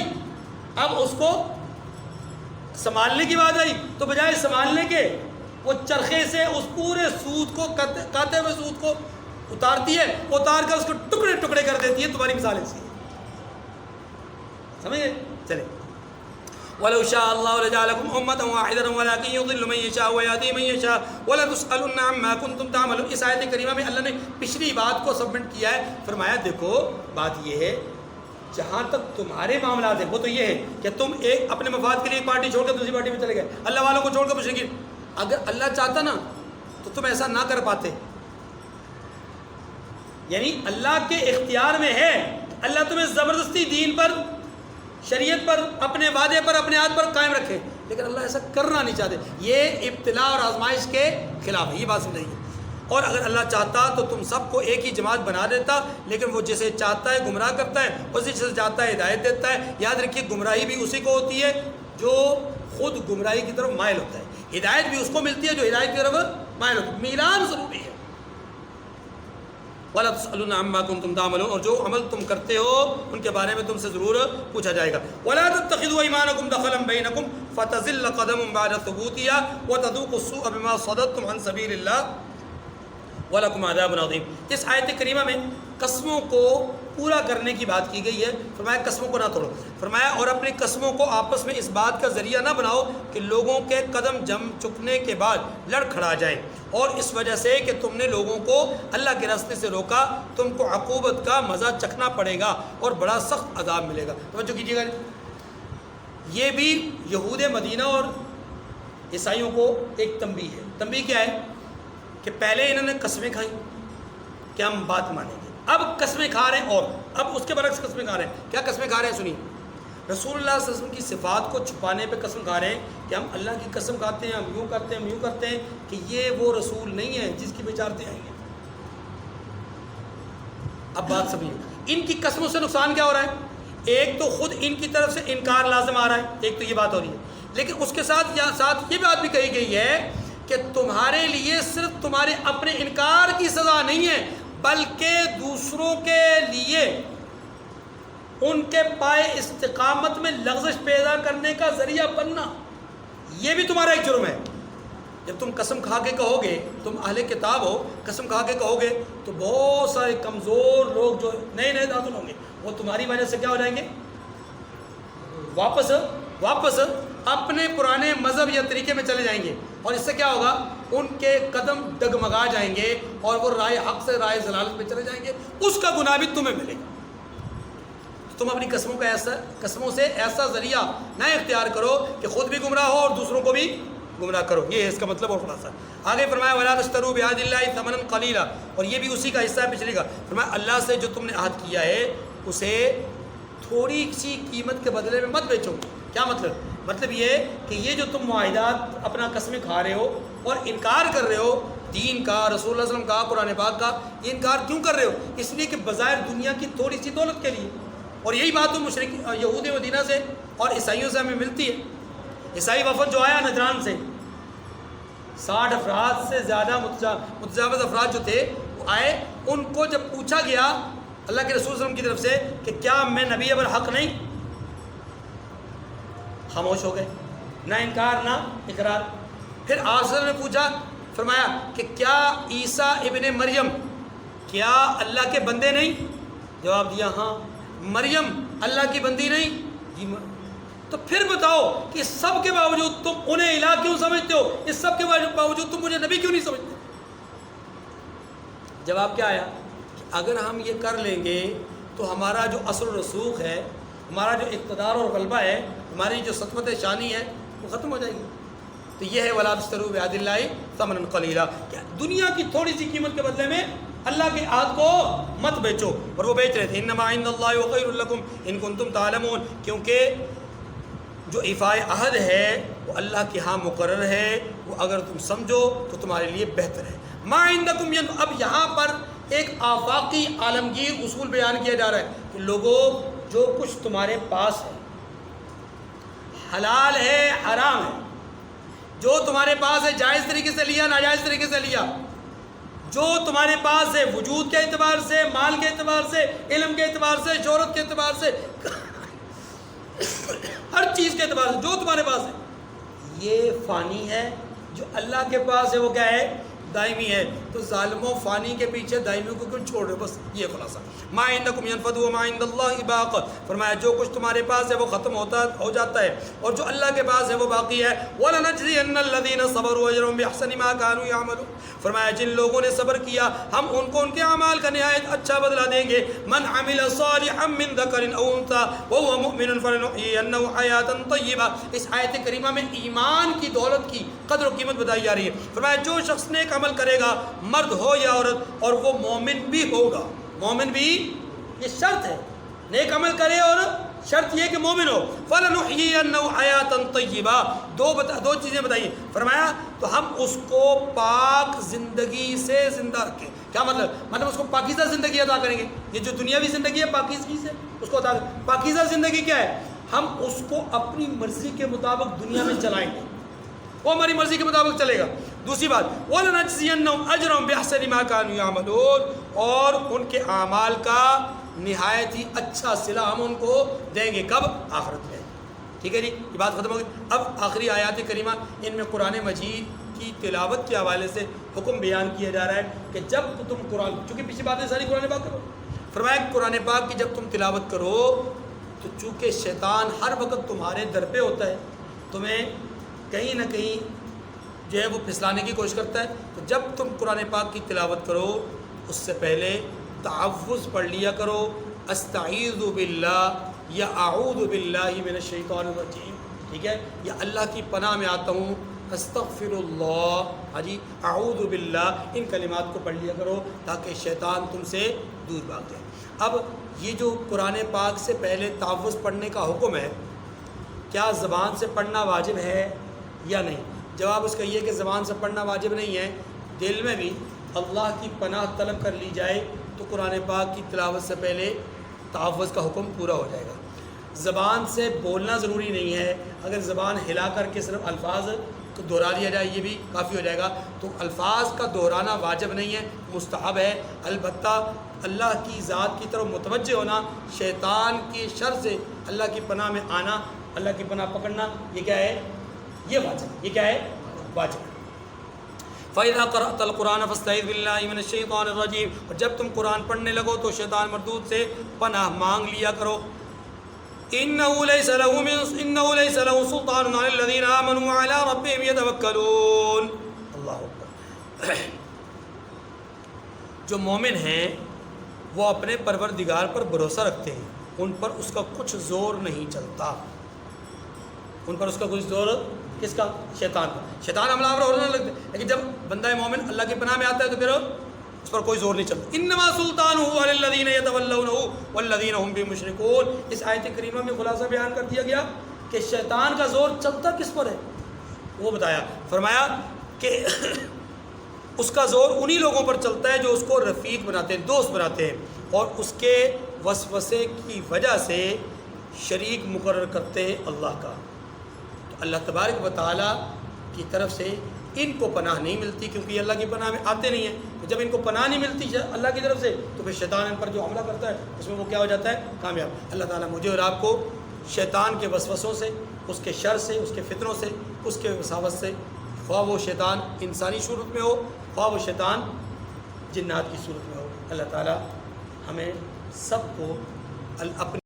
اب اس کو سنبھالنے کی بات آئی، تو بجائے سنبھالنے کے وہ چرخے سے اس پورے سوت کو، کاتے ہوئے سوت کو اتارتی ہے، اتار کر اس کو ٹکڑے ٹکڑے کر دیتی ہے۔ تمہاری مثال ایسی ہے، سمجھے؟ چلے وَلَوْ شَاءَ اللَّهُ لَجَعَلَكُمْ أُمَّةً وَاحِدَةً وَلَكِنْ يُضِلُّ مَن يَشَاءُ وَيَهْدِي مَن يَشَاءُ وَلَتُسْأَلُنَّ عَمَّا كُنتُمْ تَعْمَلُونَ۔ اس آیت کریمہ میں اللہ نے پچھلی بات کو سبمٹ کیا ہے، فرمایا دیکھو بات یہ ہے، جہاں تک تمہارے معاملات ہیں وہ تو یہ ہے کہ تم ایک اپنے مفاد کے لیے ایک پارٹی چھوڑ کر دوسری پارٹی میں چلے گئے، اللہ والوں کو چھوڑ کر مشرکین۔ اگر اللہ چاہتا نا تو تم ایسا نہ کر پاتے، یعنی اللہ کے اختیار میں ہے، اللہ تمہیں زبردستی دین پر، شریعت پر، اپنے وعدے پر، اپنے عہد پر قائم رکھے، لیکن اللہ ایسا کرنا نہیں چاہتے۔ یہ ابتلاء اور آزمائش کے خلاف ہے، یہ بات سمجھائیے۔ اور اگر اللہ چاہتا تو تم سب کو ایک ہی جماعت بنا دیتا، لیکن وہ جسے چاہتا ہے گمراہ کرتا ہے، اور جسے چاہتا ہے ہدایت دیتا ہے۔ یاد رکھیے گمراہی بھی اسی کو ہوتی ہے جو خود گمراہی کی طرف مائل ہوتا ہے، ہدایت بھی اس کو ملتی ہے جو ہدایت کی طرف مائل ہوتا ہے۔ میلان ضروری ہے۔ وَلَا تُسْأَلُونَ عَمَّا كُنتُمْ تَعْمَلُونَ، اور جو عمل تم کرتے ہو ان کے بارے میں تم سے ضرور پوچھا جائے گا۔ وَلَا تَتَّخِذُوا أَيْمَانَكُمْ دَخَلًا بَيْنَكُمْ فَتَزِلَّ قَدَمٌ بَعْدَ ثُبُوتِهَا وَتَذُوقُوا السُّوءَ بِمَا صَدَدتُّمْ عَنْ سَبِيلِ اللَّهِ وَلَكُمْ عَذَابٌ عَظِيمٌ۔ اس آیت کریمہ میں قسموں کو پورا کرنے کی بات کی گئی ہے۔ فرمایا قسموں کو نہ توڑو، فرمایا اور اپنی قسموں کو آپس میں اس بات کا ذریعہ نہ بناؤ کہ لوگوں کے قدم جم چکنے کے بعد لڑ کھڑا جائیں، اور اس وجہ سے کہ تم نے لوگوں کو اللہ کے راستے سے روکا، تم کو عقوبت کا مزہ چکھنا پڑے گا اور بڑا سخت عذاب ملے گا۔ توجہ کیجیے گا، یہ بھی یہود مدینہ اور عیسائیوں کو ایک تنبیہ ہے۔ تنبیہ کیا ہے کہ پہلے انہوں نے قسمیں کھائیں کہ ہم بات مانیں گے، اب قسمیں کھا رہے ہیں، اور اب اس کے برعکس قسمیں کھا رہے ہیں۔ کیا قسمیں کھا رہے ہیں؟ سنیے، رسول اللہ صلی اللہ علیہ وسلم کی صفات کو چھپانے پہ قسم کھا رہے ہیں کہ ہم اللہ کی قسم کھاتے ہیں، ہم یوں کرتے ہیں، ہم یوں کرتے ہیں کہ یہ وہ رسول نہیں ہے جس کی بچارتیں آئی ہیں۔ اب بات سمجھیے، ان کی قسموں سے نقصان کیا ہو رہا ہے؟ ایک تو خود ان کی طرف سے انکار لازم آ رہا ہے، ایک تو یہ بات ہو رہی ہے، لیکن اس کے ساتھ یہ بات بھی کہی گئی ہے کہ تمہارے لیے صرف تمہارے اپنے انکار کی سزا نہیں ہے، بلکہ دوسروں کے لیے ان کے پائے استقامت میں لغزش پیدا کرنے کا ذریعہ بننا، یہ بھی تمہارا ایک جرم ہے۔ جب تم قسم کھا کے کہو گے، تم اہل کتاب ہو، قسم کھا کے کہو گے تو بہت سارے کمزور لوگ جو نئے نئے داخل ہوں گے وہ تمہاری وجہ سے کیا ہو جائیں گے؟ واپس اپنے پرانے مذہب یا طریقے میں چلے جائیں گے، اور اس سے کیا ہوگا؟ ان کے قدم ڈگمگا جائیں گے اور وہ رائے حق سے رائے ضلالت پہ چلے جائیں گے، اس کا گناہ بھی تمہیں ملے گا۔ تم اپنی قسموں سے ایسا ذریعہ نہ اختیار کرو کہ خود بھی گمراہ ہو اور دوسروں کو بھی گمراہ کرو، یہ ہے اس کا مطلب اور خلاصہ۔ آگے فرمایا وَلَا تَشْتَرُوا بِعَهْدِ اللَّهِ ثَمَنًا قَلِيلًا، اور یہ بھی اسی کا حصہ ہے پچھلے کا۔ فرمایا اللہ سے جو تم نے عہد کیا ہے اسے تھوڑی سی قیمت کے بدلے میں مت بیچو۔ کیا مطلب؟ مطلب یہ کہ یہ جو تم معاہدات اپنا قسمیں کھا رہے ہو اور انکار کر رہے ہو دین کا، رسول اللہ صلی اللہ علیہ وسلم کا، قرآن پاک کا، یہ انکار کیوں کر رہے ہو؟ اس لیے کہ بظاہر دنیا کی تھوڑی سی دولت کے لیے، اور یہی بات تو مشرک یہود مدینہ سے اور عیسائیوں سے ہمیں ملتی ہے۔ عیسائی وفد جو آیا نجران سے، 60 افراد سے زیادہ متجاوز افراد جو تھے وہ آئے، ان کو جب پوچھا گیا اللہ کے رسول صلی اللہ علیہ وسلم کی طرف سے کہ کیا میں نبی برحق نہیں، خاموش ہو گئے، نہ انکار نہ اقرار۔ پھر آپ صلی اللہ علیہ وسلم نے پوچھا، فرمایا کہ کیا عیسیٰ ابن مریم کیا اللہ کے بندے نہیں؟ جواب دیا ہاں۔ مریم اللہ کی بندی نہیں؟ جی۔ تو پھر بتاؤ کہ سب کے باوجود تم انہیں الہ کیوں سمجھتے ہو؟ اس سب کے باوجود تم مجھے نبی کیوں نہیں سمجھتے؟ جواب کیا آیا کہ اگر ہم یہ کر لیں گے تو ہمارا جو اثر و رسوخ ہے، ہمارا جو اقتدار اور غلبہ ہے، ہماری جو سطوت شانی ہے وہ ختم ہو جائے گی۔ تو یہ ہے وَلَا تَشْتَرُوا بِعَهْدِ اللَّهِ ثَمَنًا قَلِيلًا، کہ دنیا کی تھوڑی سی قیمت کے بدلے میں اللہ کے عہد کو مت بیچو۔ اور وہ بیچ رہے تھے انما عند اللہ خیر لکم ان کنتم تعلمون، کیونکہ جو ایفائے عہد ہے وہ اللہ کے ہاں مقرر ہے، وہ اگر تم سمجھو تو تمہارے لیے بہتر ہے۔ ما عندکم اب یہاں پر ایک آفاقی عالمگیر اصول بیان کیا جا رہا ہے کہ لوگوں جو کچھ تمہارے پاس ہے، حلال ہے حرام ہے، جو تمہارے پاس ہے جائز طریقے سے لیا ناجائز طریقے سے لیا، جو تمہارے پاس ہے وجود کے اعتبار سے، مال کے اعتبار سے، علم کے اعتبار سے، شہرت کے اعتبار سے، ہر چیز کے اعتبار سے جو تمہارے پاس ہے یہ فانی ہے، جو اللہ کے پاس ہے وہ کیا ہے؟ دائمی ہے۔ تو ظالموں فانی کے پیچھے دائمیوں کو کیوں چھوڑ رہے؟ بس یہ خلاصہ۔ ما عندکم ينفد وما عند اللہ باق، فرمایا جو کچھ تمہارے پاس ہے وہ ختم ہو جاتا ہے اور جو اللہ کے پاس ہے وہ باقی ہے۔ وَلَنَجْزِيَنَّ الَّذِينَ صَبَرُوا أَجْرَهُم بِأَحْسَنِ مَا كَانُوا يَعْمَلُونَ، فرمایا جن لوگوں نے صبر کیا ہم ان کو ان کے اعمال کا نہایت اچھا بدلہ دیں گے۔ من عمل صالحا من ذکر او انثى وهو مؤمن فلنحيينه حیاتا طیبہ، اس آیت کریمہ میں ایمان کی دولت کی قدر و قیمت بتائی جا رہی ہے۔ فرمایا جو شخص نیک عمل کرے گا، مرد ہو یا عورت، اور وہ مومن بھی ہوگا، مومن بھی، یہ شرط ہے، نیک عمل کرے اور شرط یہ کہ مومن ہو۔ فَلَنُحْيِيَنَّهُ حَيَاةً طَيِّبَةً، دو چیزیں بتائیے۔ فرمایا تو ہم اس کو پاک زندگی سے زندہ رکھیں۔ کیا مطلب اس کو پاکیزہ زندگی عطا کریں گے۔ یہ جو دنیاوی زندگی ہے پاکیزگی سے اس کو عطا کریں۔ پاکیزہ زندگی کیا ہے؟ ہم اس کو اپنی مرضی کے مطابق دنیا میں چلائیں گے، وہ ہماری مرضی کے مطابق چلے گا۔ دوسری بات وَلَنَجْزِيَنَّهُمْ أَجْرَهُمْ بِأَحْسَنِ مَا كَانُوا يَعْمَلُونَ، اور ان کے اعمال کا نہایت ہی اچھا صلہ ہم ان کو دیں گے۔ کب؟ آخرت میں۔ ٹھیک ہے جی، یہ بات ختم ہو گئی۔ اب آخری آیات کریمہ، ان میں قرآن مجید کی تلاوت کے حوالے سے حکم بیان کیا جا رہا ہے کہ جب تم قرآن، چونکہ پیچھے باتیں ساری قرآن پاک کرو، فرمایا قرآن پاک کی جب تم تلاوت کرو تو چونکہ شیطان ہر وقت تمہارے در پہ ہوتا ہے، تمہیں کہیں نہ کہیں جو ہے وہ پھسلانے کی کوشش کرتا ہے، تو جب تم قرآن پاک کی تلاوت کرو اس سے پہلے تعوذ پڑھ لیا کرو، استعیذ باللہ یا اعوذ باللہ من الشیطان الرجیم، ٹھیک ہے، یا اللہ کی پناہ میں آتا ہوں، استغفر اللہ، ہاں جی، اعوذ باللہ، ان کلمات کو پڑھ لیا کرو تاکہ شیطان تم سے دور بھاگ جائے۔ اب یہ جو قرآن پاک سے پہلے تعوذ پڑھنے کا حکم ہے، کیا زبان سے پڑھنا واجب ہے یا نہیں؟ جواب اس کا یہ کہ زبان سے پڑھنا واجب نہیں ہے، دل میں بھی اللہ کی پناہ طلب کر لی جائے تو قرآن پاک کی تلاوت سے پہلے تعوذ کا حکم پورا ہو جائے گا۔ زبان سے بولنا ضروری نہیں ہے، اگر زبان ہلا کر کے صرف الفاظ کو دہرا دیا جائے یہ بھی کافی ہو جائے گا۔ تو الفاظ کا دہرانا واجب نہیں ہے، مستحب ہے، البتہ اللہ کی ذات کی طرف متوجہ ہونا، شیطان کی شر سے اللہ کی پناہ میں آنا، اللہ کی پناہ پکڑنا، یہ کیا ہے؟ یہ واجب، یہ کیا ہے؟ واجب۔ فَإِذَا قَرَأْتَ الْقُرْآنَ فَاسْتَعِذْ بِاللَّهِ مِنَ الشَّيْطَانِ الرَّجِيمِ، اور جب تم قرآن پڑھنے لگو تو شیطان مردود سے پناہ مانگ لیا کرو۔ إِنَّهُ لَيْسَ لَهُ سُلْطَانٌ عَلَى الَّذِينَ آمَنُوا وَعَلَىٰ رَبِّهِمْ يَتَوَكَّلُونَ۔ اللہ اکبر۔ جو مومن ہیں وہ اپنے پروردگار پر بھروسہ رکھتے ہیں، ان پر اس کا کچھ زور نہیں چلتا، ان پر اس کا کچھ زور کس کا؟ شیطان کا۔ شیطان حملہ آور ہونے لگتا ہے، لیکن جب بندہ مومن اللہ کی پناہ میں آتا ہے تو پھر اس پر کوئی زور نہیں چلتا۔ انما سلطانہ علی الذین یتولونہ والذین هم بہ مشرکون، اس آیت کریمہ میں خلاصہ بیان کر دیا گیا کہ شیطان کا زور چلتا کس پر ہے، وہ بتایا۔ فرمایا کہ اس کا زور انہی لوگوں پر چلتا ہے جو اس کو رفیق بناتے ہیں، دوست بناتے ہیں، اور اس کے وسوسے کی وجہ سے شریک مقرر کرتے ہیں اللہ کا۔ تو اللہ تبارک و تعالیٰ کی طرف سے ان کو پناہ نہیں ملتی، کیونکہ یہ اللہ کی پناہ میں آتے نہیں ہیں۔ تو جب ان کو پناہ نہیں ملتی اللہ کی طرف سے تو پھر شیطان ان پر جو حملہ کرتا ہے اس میں وہ کیا ہو جاتا ہے؟ کامیاب۔ اللہ تعالیٰ مجھے اور آپ کو شیطان کے وسوسوں سے، اس کے شر سے، اس کے فتنوں سے، اس کے وساوت سے، خواہ وہ شیطان انسانی صورت میں ہو، خواہ وہ شیطان جنات کی صورت میں ہو، اللہ تعالی ہمیں سب کو اپنی